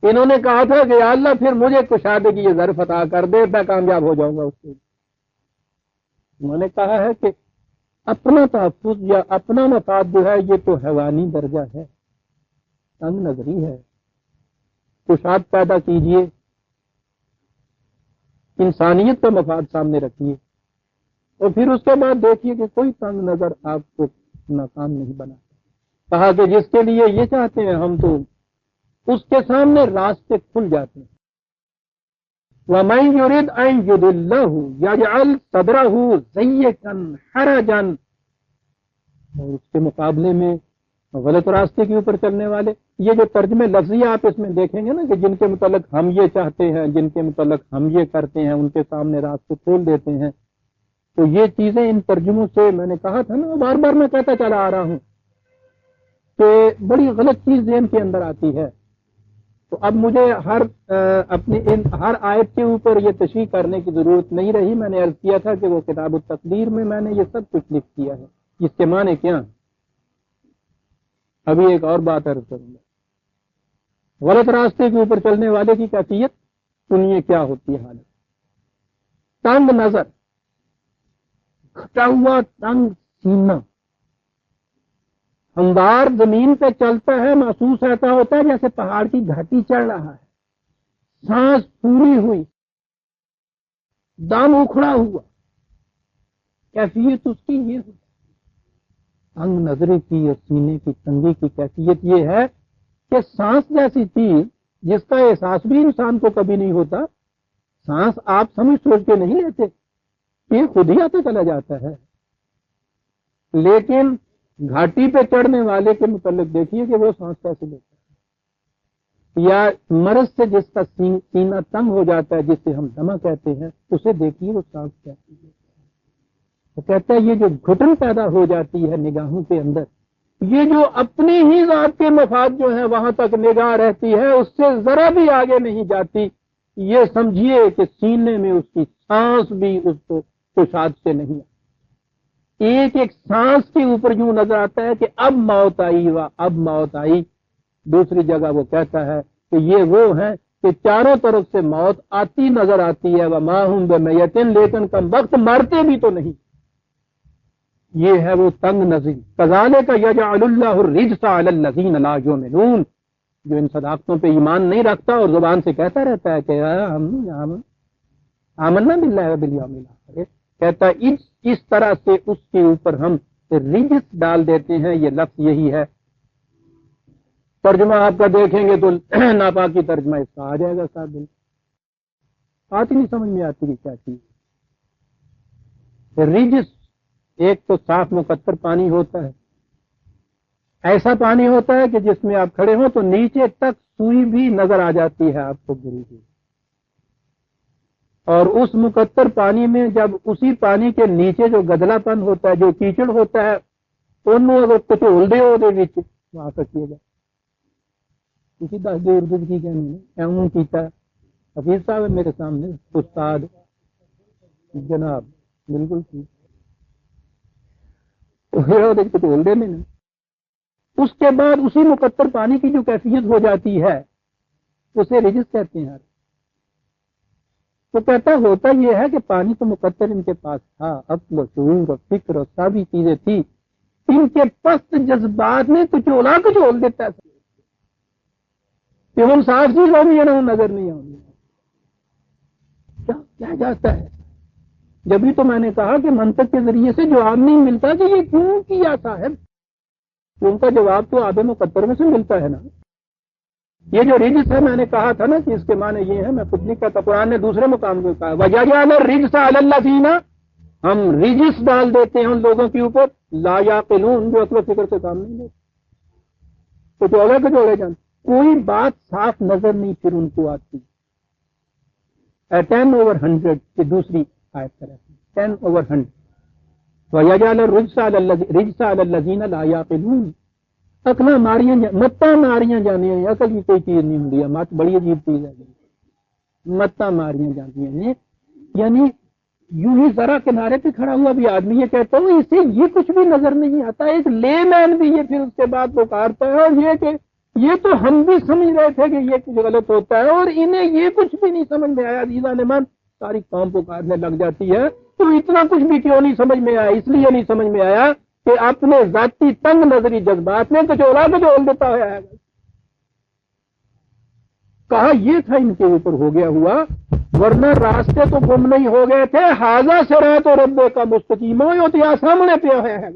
انہوں نے کہا تھا کہ یا اللہ پھر مجھے کشادگی یہ ظرف عطا کر دے، میں کامیاب ہو جاؤں گا اس سے۔ انہوں نے کہا ہے کہ اپنا تحفظ یا اپنا مفاد جو ہے یہ تو حیوانی درجہ ہے، تنگ نظری ہے، کشاد پیدا کیجئے، انسانیت کا مفاد سامنے رکھیے، اور پھر اس کے بعد دیکھیے کہ کوئی تنگ نظر آپ کو ناکام نہیں بنا۔ کہا کہ جس کے لیے یہ چاہتے ہیں ہم تو اس کے سامنے راستے کھل جاتے ہیں۔ وَمَن يُرِدْ أَن يُضِلَّهُ يَجْعَلْ صَدْرَهُ ضَيِّقًا حَرَجًا، اور اس کے مقابلے میں غلط راستے کے اوپر چلنے والے، یہ جو ترجمے لفظی آپ اس میں دیکھیں گے نا کہ جن کے متعلق ہم یہ چاہتے ہیں، جن کے متعلق ہم یہ کرتے ہیں، ان کے سامنے راستے کھول دیتے ہیں، تو یہ چیزیں ان ترجموں سے میں نے کہا تھا نا، بار بار میں کہتا چلا آ رہا ہوں کہ بڑی غلط چیز ذہن کے اندر آتی ہے. تو اب مجھے اپنی ہر آیت کے اوپر یہ تشریح کرنے کی ضرورت نہیں رہی. میں نے عرض کیا تھا کہ وہ کتاب التقدیر میں نے یہ سب کچھ لکھ کیا ہے. اس کے معنی کیا؟ ابھی ایک اور بات عرض کروں گا. غلط راستے کے اوپر چلنے والے کی کیفیت سنیے کیا ہوتی ہے حالت. تنگ نظر، کھٹا ہوا تنگ سینہ، ہموار زمین پہ چلتا ہے، محسوس ایسا ہوتا ہے جیسے پہاڑ کی گھاٹی چڑھ رہا ہے، سانس پوری ہوئی، دم اکھڑا ہوا. کیفیت اس کی یہ ہوتی. تنگ نظری کی اور سینے کی تنگی کی کیفیت یہ ہے کہ سانس جیسی چیز جس کا احساس بھی انسان کو کبھی نہیں ہوتا، سانس آپ سمجھ سوچ کے نہیں لیتے، یہ خود ہی آتا چلا جاتا ہے. لیکن گھاٹی پہ چڑھنے والے کے متعلق دیکھیے کہ وہ سانس کیسے لیتا ہے. یا مرض سے جس کا سینہ تنگ ہو جاتا ہے، جسے ہم دمہ کہتے ہیں، اسے دیکھیے وہ سانس کیسے لیتا ہے. وہ کہتا ہے یہ جو گھٹن پیدا ہو جاتی ہے نگاہوں کے اندر، یہ جو اپنی ہی ذات کے مفاد جو ہے وہاں تک نگاہ رہتی ہے، اس سے ذرا بھی آگے نہیں جاتی. یہ سمجھیے کہ سینے میں اس کی سانس بھی اس کو کشاد سے نہیں آتی. ایک ایک سانس کے اوپر یوں نظر آتا ہے کہ اب موت آئی و اب موت آئی. دوسری جگہ وہ کہتا ہے کہ یہ وہ ہیں کہ چاروں طرف سے موت آتی نظر آتی ہے، وما ہم بمیتن، لیکن کم وقت مرتے بھی تو نہیں. یہ ہے وہ تنگ نظری. کذالک یجعل اللہ الرجس علی الذین لا یؤمنون، جو ان صداقتوں پہ ایمان نہیں رکھتا اور زبان سے کہتا رہتا ہے کہ ہم آمنا باللہ وبالیوم الاخر، کہتا ہے اس طرح سے اس کے اوپر ہم رجس ڈال دیتے ہیں. یہ لفظ یہی ہے. ترجمہ آپ کا دیکھیں گے تو ناپاکی ترجمہ اس کا آ جائے گا. ساتھ دن بات ہی نہیں سمجھ میں آتی کہ کیا چیز. رجس ایک تو صاف مقطر پانی ہوتا ہے، ایسا پانی ہوتا ہے کہ جس میں آپ کھڑے ہوں تو نیچے تک سوئی بھی نظر آ جاتی ہے آپ کو گری ہوئی. اور اس مقطر پانی میں جب اسی پانی کے نیچے جو گدلا پن ہوتا ہے، جو کیچڑ ہوتا ہے، انہوں اگر کچول دے ہو دے وچ وہاں سکیے گا. اسی دس دے اردو کی کہنے ایوں کیتا حفیظ صاحب میرے سامنے استاد جناب بالکل ٹھیک. کچول دے میں اس کے بعد اسی مقطر پانی کی جو کیفیت ہو جاتی ہے اسے رجس کہتے ہیں. تو کہتا ہوتا یہ ہے کہ پانی تو مقدر ان کے پاس تھا، عقل و شعور و فکر و سبھی چیزیں تھی، ان کے پست جذبات نے کچول دیتا تھا کہ ہم صاف چیزوں میں نظر نہیں آؤں. کیا جاتا ہے. جبھی تو میں نے کہا کہ منطق کے ذریعے سے جواب نہیں ملتا کہ یہ کیوں کیا صاحب. ان کا جواب تو آب مقدر میں سے ملتا ہے نا. یہ جو رجس ہے، میں نے کہا تھا نا کہ اس کے معنی یہ ہے، میں خود نہیں کہتا، قرآن نے دوسرے مقام کو کہا وَجَعَلَ الرِّجْسَ عَلَى الَّذِينَ، ہم رجس ڈال دیتے ہیں ان لوگوں کے اوپر لا یعقلون، جو عقل و فکر سے کام نہیں لیتے. تو جوڑے جان کوئی بات صاف نظر نہیں پھر ان کو آتی. 10/100 کی دوسری آیت پر 10/100 وَيَجْعَلَ الرِّجْسَ عَلَى الَّذِينَ لَا يَعْقِلُونَ. عقلاں ماریاں متاں ماریاں جاندیاں ہیں. عقل کی کوئی چیز نہیں ہوتی ہے. مت بڑی عجیب چیز ہے. متاں ماریاں جاندیاں ہیں، یعنی یوں ہی ذرا کنارے پہ کھڑا ہوا بھی آدمی یہ کہتا ہوں اسے یہ کچھ بھی نظر نہیں آتا. ایک لے مین بھی یہ پھر اس کے بعد پکارتا ہے اور یہ کہ یہ تو ہم بھی سمجھ رہے تھے کہ یہ کچھ غلط ہوتا ہے اور انہیں یہ کچھ بھی نہیں سمجھ میں آیا. عزیزان من ساری قوم پکارنے لگ جاتی ہے تو اتنا کچھ بھی کیوں نہیں سمجھ میں آیا؟ اس لیے نہیں سمجھ میں آیا کہ اپنے ذاتی تنگ نظری جذبات میں کچول دیتا ہے. کہا یہ تھا ان کے اوپر ہو گیا ہوا، ورنہ راستے تو گم نہیں ہو گئے تھے. حاضہ صراط رب کا مستقیم ہوتی سامنے پہ ہے.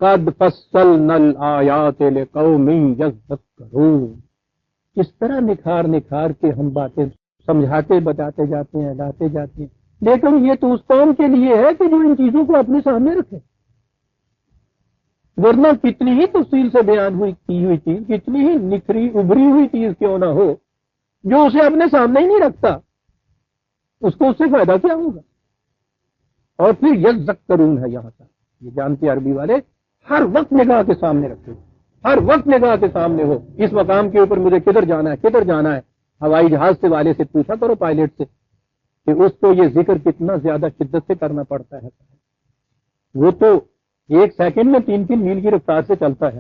قد فصلنا الآیات لقوم یذکرون. اس طرح نکھار کے ہم باتیں سمجھاتے بتاتے جاتے ہیں، لاتے جاتے ہیں، لیکن یہ تو اس قوم کے لیے ہے کہ جو ان چیزوں کو اپنے سامنے رکھے. ورنہ کتنی ہی تفصیل سے بیان کی ہوئی چیز، کتنی ہی نکھری ابری ہوئی چیز کیوں نہ ہو، جو اسے اپنے سامنے ہی نہیں رکھتا اس کو اس سے فائدہ کیا ہوگا. اور پھر یذکرون ہے یہاں تک. یہ جانتے عربی والے ہر وقت نگاہ کے سامنے رکھے، ہر وقت نگاہ کے سامنے ہو، اس مقام کے اوپر مجھے کدھر جانا ہے، کدھر جانا ہے۔ ہوائی جہاز سے والے سے پوچھا کرو، پائلٹ سے، کہ اس کو یہ ذکر کتنا زیادہ شدت سے کرنا پڑتا ہے، وہ تو ایک سیکنڈ میں 3 میل کی رفتار سے چلتا ہے،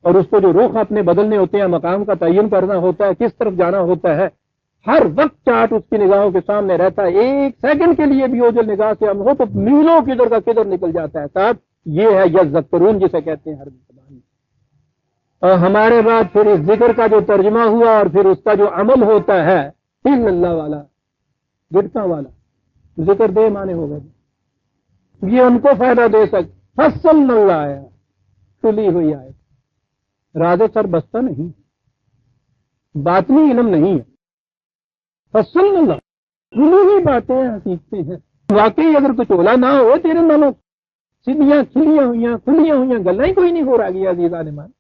اور اس کو جو رخ اپنے بدلنے ہوتے ہیں، مقام کا تعین کرنا ہوتا ہے، کس طرف جانا ہوتا ہے، ہر وقت چارٹ اس کی نگاہوں کے سامنے رہتا ہے۔ ایک سیکنڈ کے لیے بھی اوجل نگاہ سے ہم ہو تو میلوں کدھر کا کدھر نکل جاتا ہے صاحب۔ یہ ہے یذکرون جسے کہتے ہیں ہر زبان میں۔ اور ہمارے بعد پھر اس ذکر کا جو ترجمہ ہوا اور پھر اس کا جو عمل ہوتا ہے، تین اللہ والا، گٹکا والا ذکر دے مانے ہو گئے، یہ ان کو فائدہ دے سکتے۔ حسن اللہ آیا، کھلی ہوئی آئے، راز سر بستہ نہیں، باطنی علم نہیں ہے، حسن اللہ کھلی ہوئی باتیں سیکھتے ہیں۔ واقعی اگر کچھ اولا نہ ہو تیرے نالوں سیدھیاں کھلیاں ہوئیاں گلیں ہی کوئی نہیں ہو رہا گیا عزیزان مان،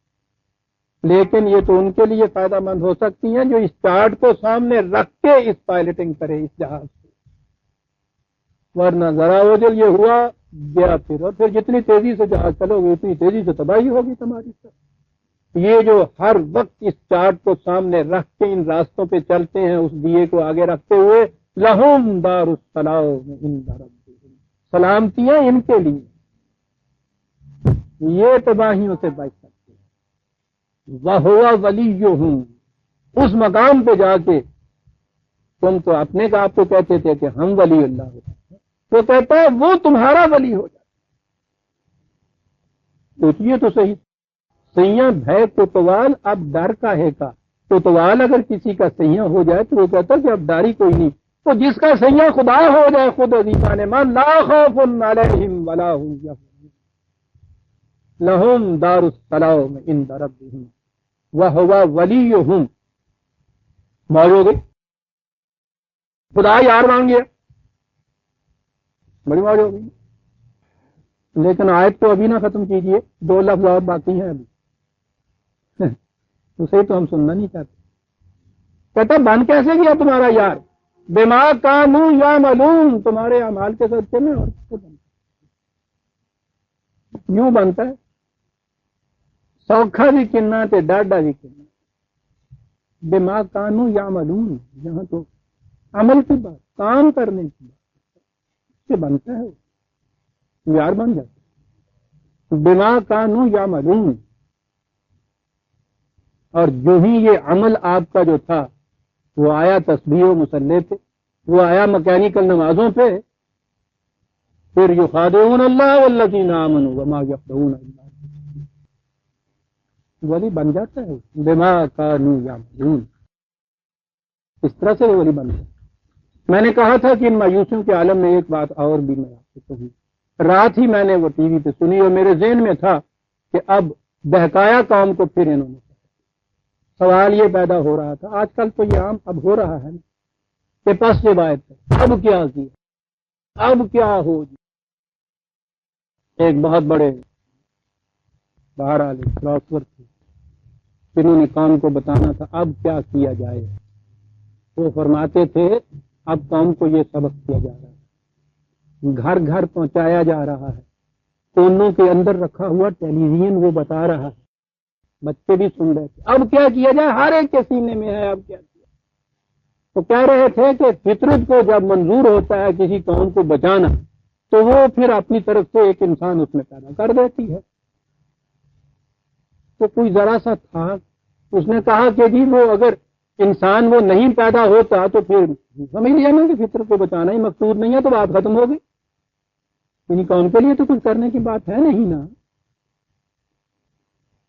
لیکن یہ تو ان کے لیے فائدہ مند ہو سکتی ہیں جو اس چارٹ کو سامنے رکھ کے اس پائلٹنگ کرے اس جہاز کو، ورنہ ذرا اوجل یہ ہوا گیا پھر جتنی تیزی سے جہاز چلو گے اتنی تیزی سے تباہی ہوگی تمہاری سب۔ یہ جو ہر وقت اس چارٹ کو سامنے رکھ کے ان راستوں پہ چلتے ہیں، اس دیے کو آگے رکھتے ہوئے، لہم دار السلام عند ربہم، سلامتیاں ان کے لیے، یہ تباہیوں سے بچ سکتے ہیں۔ وَهُوَ وَلِيُّهُمْ، اس مقام پہ جا کے تم تو اپنے کا آپ کو کہتے تھے کہ ہم ولی اللہ ہوتے ہیں، تو کہتا ہے وہ تمہارا ولی ہو جاتا۔ سوچیے تو صحیح، سیاں بھے کوتوال اب ڈر کا ہے کا، کوتوال اگر کسی کا سیاں ہو جائے تو وہ کہتا ہے کہ اب ڈاری کوئی نہیں، تو جس کا سیاں خدا ہو جائے خود عزیزان مان، لا خوف علیہم ولا هم یحزنون، لہم دار السلام عند ربہم وہو ولیہم۔ موج ہو گئی، خدا یار مان گیا، بڑی موج ہو گئی۔ لیکن آیت تو ابھی نہ ختم کیجئے، 2 لفظ اور باقی ہیں ابھی، اسے تو ہم سننا نہیں چاہتے۔ کہتا بن کیسے گیا تمہارا یار؟ بما کانوا یعملون، تمہارے اعمال کے صدقے میں، اور کیسے بنتا یوں بنتا ہے، سوکھا بھی کننا تے ڈاڈا بھی کننا۔ بما کانوا یعملون، یہاں تو عمل کی بات، کام کرنے کی بات سے بنتا ہے، وہ یار بن جاتا ہے۔ بما کانوا یعملون، اور جو ہی یہ عمل آپ کا جو تھا وہ آیا تسبیح و مصلی پہ، وہ آیا مکینیکل نمازوں پہ، پھر یخادعون اللہ والذین آمنوا وما یخدعون الا انفسهم، ولی بن جاتا ہے بما کانوا یعملون، اس طرح سے وہ ولی بن جاتا ہے۔ میں نے کہا تھا کہ ان مایوسیوں کے عالم میں ایک بات اور بھی میں آپ کو کہوں، رات ہی میں نے وہ ٹی وی پہ سنی اور میرے ذہن میں تھا کہ اب بہکایا قوم کو پھر انہوں نے، سوال یہ پیدا ہو رہا تھا، آج کل تو یہ عام اب ہو رہا ہے کہ پس روایت ہے، اب کیا کیا، اب کیا ہو جی۔ ایک بہت بڑے باہر والے فلاسفر تھے، جنہوں نے قوم کو بتانا تھا اب کیا کیا جائے، وہ فرماتے تھے اب قوم کو یہ سبق دیا جا رہا ہے، گھر گھر پہنچایا جا رہا ہے، کونوں کے اندر رکھا ہوا ٹیلی ویژن وہ بتا رہا ہے، بچے بھی سن رہے تھے، اب کیا کیا جائے، ہر ایک کے سینے میں ہے اب کیا کیا۔ تو کہہ رہے تھے کہ فطرت کو جب منظور ہوتا ہے کسی قوم کو بچانا تو وہ پھر اپنی طرف سے ایک انسان اس میں پیدا کر دیتی ہے۔ تو کوئی ذرا سا تھا، اس نے کہا کہ جی وہ اگر انسان وہ نہیں پیدا ہوتا تو پھر سمجھ لیا نا کہ فطرت کو بچانا ہی مقصود نہیں ہے، تو بات ختم ہو گئی، یعنی قوم کے لیے تو کچھ کرنے کی بات ہے نہیں نا۔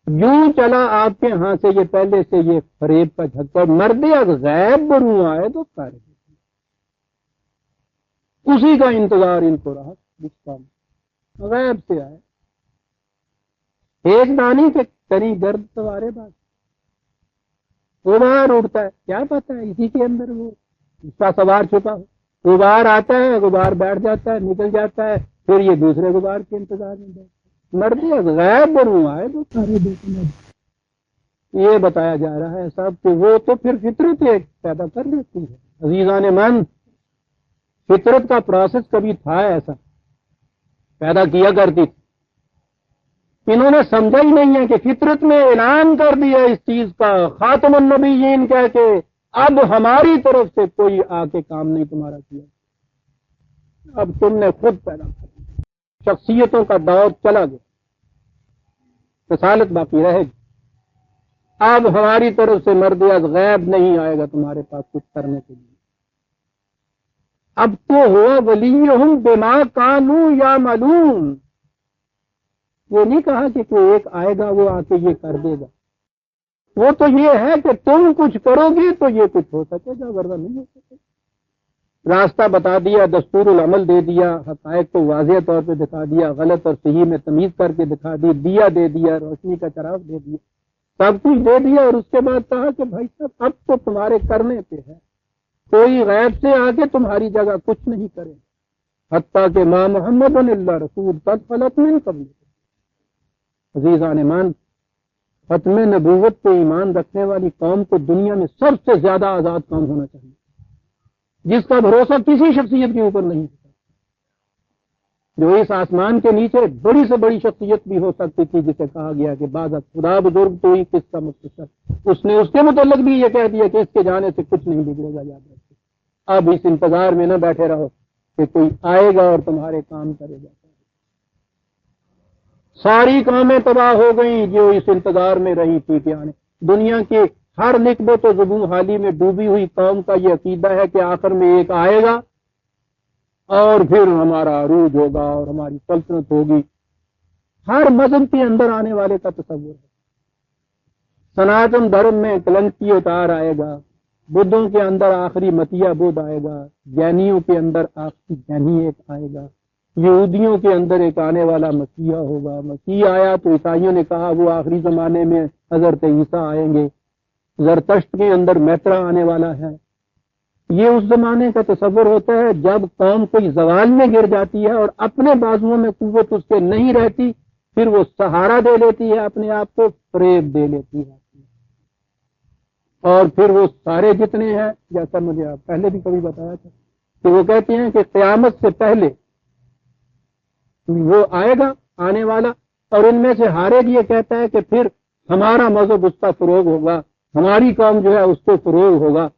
یوں چلا آپ کے ہاں سے یہ پہلے سے یہ فریب کا جھکا، مرد غیب بروں آئے تو کر اسی کا انتظار ان کو رہا، غیب سے آئے ایک دانی کے کری درد سوارے بات، غبار اڑتا ہے، کیا پتا ہے اسی کے اندر وہ اس کا سوار چھپا ہو، غبار آتا ہے، غبار بیٹھ جاتا ہے، نکل جاتا ہے، پھر یہ دوسرے غبار کے انتظار میں بیٹھتا ہے۔ مرد غیب بروں آئے تو سارے دیکھنا، یہ بتایا جا رہا ہے صاحب کہ وہ تو پھر فطرت ایک پیدا کر لیتی ہے۔ عزیزان من، فطرت کا پروسیس کبھی تھا ایسا، پیدا کیا کرتی تھی، انہوں نے سمجھا ہی نہیں ہے کہ فطرت میں اعلان کر دیا اس چیز کا خاتم النبیین کہہ کے اب ہماری طرف سے کوئی آ کے کام نہیں تمہارا کیا، اب تم نے خود پیدا کر دیا، شخصیتوں کا دور چلا گیا، رسالت باقی رہے گی، اب ہماری طرف سے مرد از غیب نہیں آئے گا تمہارے پاس کچھ کرنے کے لیے، اب تو ہوا ولیہم بما کانوا یعملون، یہ نہیں کہا کہ کوئی ایک آئے گا وہ آ کے یہ کر دے گا، وہ تو یہ ہے کہ تم کچھ کرو گے تو یہ کچھ ہو سکے گا ورنہ نہیں ہو سکے گا۔ راستہ بتا دیا، دستور العمل دے دیا، حقائق کو واضح طور پہ دکھا دیا، غلط اور صحیح میں تمیز کر کے دکھا دی، دیا دے دیا، روشنی کا چراغ دے دیا، سب کچھ دے دیا، اور اس کے بعد کہا کہ بھائی صاحب اب تو تمہارے کرنے پہ ہے، کوئی غیب سے آ کے تمہاری جگہ کچھ نہیں کرے، حتیٰ کہ ما محمد اللہ رسول قد خلت من قبل۔ عزیزان ایمان، ختم نبوت پہ ایمان رکھنے والی قوم کو دنیا میں سب سے زیادہ آزاد قوم ہونا چاہیے، جس کا بھروسہ کسی شخصیت کے اوپر نہیں ہوتا، جو اس آسمان کے نیچے بڑی سے بڑی شخصیت بھی ہو سکتی تھی، جسے کہا گیا کہ بعض خدا بزرگ تو ہی کس کا مختصر، اس نے اس کے متعلق بھی یہ کہہ دیا کہ اس کے جانے سے کچھ نہیں بگڑے گا، یاد رکھیں۔ اب اس انتظار میں نہ بیٹھے رہو کہ کوئی آئے گا اور تمہارے کام کرے گا، ساری قومیں تباہ ہو گئیں جو اس انتظار میں رہی تھی کہ آنے، دنیا کی ہر نکبت و زبوں حالی میں ڈوبی ہوئی قوم کا یہ عقیدہ ہے کہ آخر میں ایک آئے گا اور پھر ہمارا عروج ہوگا اور ہماری سلطنت ہوگی، ہر مذہب کے اندر آنے والے کا تصور ہے۔ سناتن دھرم میں کلنکی اتار آئے گا، بدھوں کے اندر آخری متیا بدھ آئے گا، جینیوں کے اندر آخری جینی ایک آئے گا، یہودیوں کے اندر ایک آنے والا مسیح ہوگا، مسیح آیا تو عیسائیوں نے کہا وہ آخری زمانے میں حضرت عیسیٰ آئیں گے، زرتشت کے اندر میترا آنے والا ہے۔ یہ اس زمانے کا تصور ہوتا ہے جب قوم کوئی زوال میں گر جاتی ہے اور اپنے بازوؤں میں قوت اس کے نہیں رہتی، پھر وہ سہارا دے لیتی ہے، اپنے آپ کو فریب دے لیتی ہے، اور پھر وہ سارے جتنے ہیں، جیسا مجھے پہلے بھی کبھی بتایا تھا کہ وہ کہتے ہیں کہ قیامت سے پہلے وہ آئے گا آنے والا، اور ان میں سے ہر ایک یہ کہتا ہے کہ پھر ہمارا مذہب اس کا فروغ ہوگا، ہماری قوم جو ہے اس کو فروغ ہوگا۔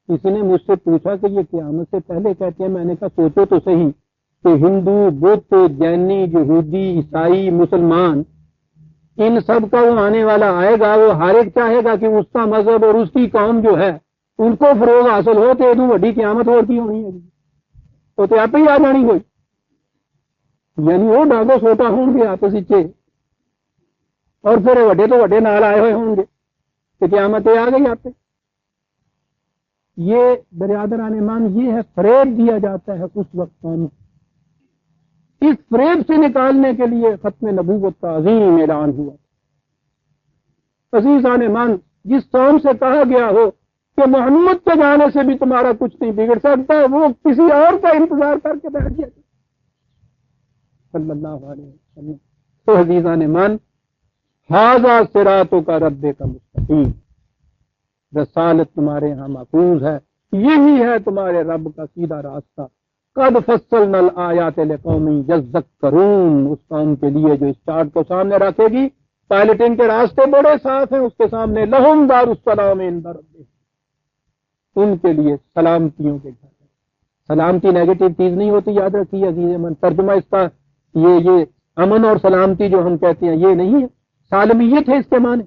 کسی نے مجھ سے پوچھا کہ یہ قیامت سے پہلے کہتے ہیں، میں نے کہا سوچو تو صحیح کہ ہندو، بدھ، جینی، یہودی، عیسائی، مسلمان، ان سب کا وہ آنے والا آئے گا، وہ ہر ایک چاہے گا کہ اس کا مذہب اور اس کی قوم جو ہے ان کو فروغ حاصل ہو، تو ادو وڈی قیامت ہو کی ہونی ہے، وہ تو آپ ہی آ جانی ہوئی، یعنی وہ ڈاگو سوٹا ہوں گے آپس اور پھر وڈے تو وڈے نال آئے ہوئے ہوں گے کہ قیامت آ گئی آپ پہ۔ یہ برادران ایمان، یہ ہے فریب دیا جاتا ہے اس وقت قوم کو، اس فریب سے نکالنے کے لیے ختم نبوت کا عظیم اعلان ہوا۔ عزیزان ایمان، جس قوم سے کہا گیا ہو کہ محمد کے جانے سے بھی تمہارا کچھ نہیں بگڑ سکتا، وہ کسی اور کا انتظار کر کے بیٹھ گیا صلی اللہ علیہ وسلم۔ تو عزیزان ایمان، ھذا صراط کا رب کا مستقیم، رسالت تمہارے ہاں محفوظ ہے، یہی ہے تمہارے رب کا سیدھا راستہ۔ قد فصلنا الآیات لقوم یذکرون، اس قوم کے لیے جو اس چارٹ کو سامنے رکھے گی، پائلٹنگ کے راستے بڑے صاف ہیں اس کے سامنے، لہم دار السلام عند ربہم، ان کے لیے سلامتیوں کے گھر۔ سلامتی نیگیٹو چیز نہیں ہوتی، یاد رکھیے عزیز من، ترجمہ اس کا یہ امن اور سلامتی جو ہم کہتے ہیں یہ نہیں ہے، سالمیت ہے اس کے معنی،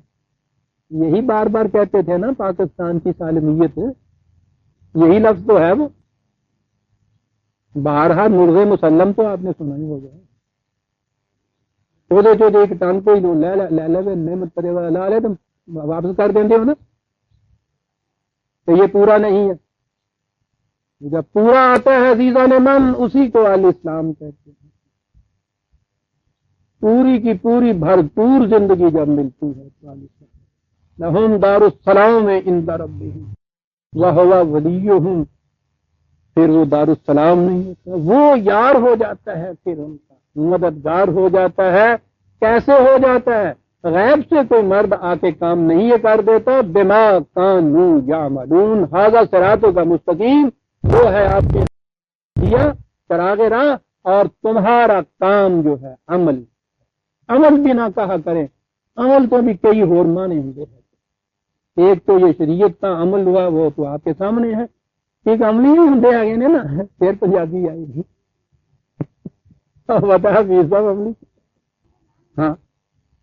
یہی بار بار کہتے تھے نا پاکستان کی سالمیت، یہی لفظ تو ہے وہ، بہرحال مرغ مسلم تو آپ نے سنا ہی ہوگا، چودے ایک ٹن کو لے لے نعمت کرے والا لا لے تم واپس کر دیں ہو نا، تو یہ پورا نہیں ہے، جب پورا آتا ہے عزیزان من اسی کو اہل اسلام کہتے ہیں، پوری کی پوری بھرپور زندگی جب ملتی ہے لہم دار السلام عند ربہم وہو ولیہم، پھر وہ دار السلام نہیں ہوتا، وہ یار ہو جاتا ہے، پھر ان کا مددگار ہو جاتا ہے۔ کیسے ہو جاتا ہے؟ غیب سے کوئی مرد آ کے کام نہیں یہ کر دیتا، بما کانوا یعملون، ھذا صراط کا مستقیم، وہ ہے آپ کے دیا چراغ راہ، اور تمہارا کام جو ہے عمل، عمل بھی نہ کہا کریں. عمل تو بھی کئی اور معنی ہوں گے. ایک تو یہ شریعت کا عمل ہوا وہ تو آپ کے سامنے ہے. ایک عملی ہی ہوں آگے نے نا پھر پنجابی آئی گی بتا بھی سب عملی. ہاں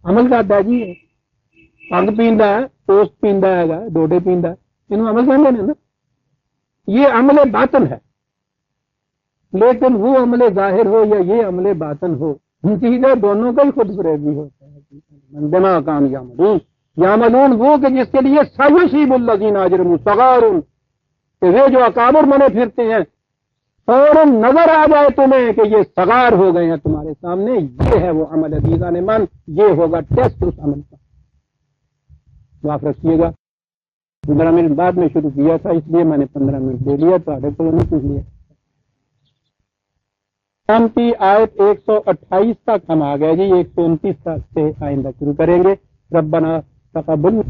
عمل کرتا ہے جی پگ پیندا ہے ٹوسٹ پیندا ہے ڈوڈے پیندا ہے انہوں عمل کہتے ہیں نا. یہ عمل باطن ہے. لیکن وہ عمل ظاہر ہو یا یہ عمل باطن ہو چیزیں دونوں کا ہی خود فریبی ہوتا ہے. بما کام یعملون وہ کہ جس کے لیے سیصیب الذین اجرموا صغار کہ وہ جو اکابر بنے پھرتے ہیں فوراً نظر آ جائے تمہیں کہ یہ صغار ہو گئے ہیں تمہارے سامنے. یہ ہے وہ عمل عزیزان من. یہ ہوگا ٹیسٹ اس عمل کا. معاف رکھیے گا 15 منٹ بعد میں شروع کیا تھا اس لیے میں نے 15 منٹ دے لیا. تو کو نہیں پوچھ لیا. ہم کی آیت 128 تک ہم آ گئے جی. 129 تک سے آئندہ شروع کریں گے. ربنا تقبل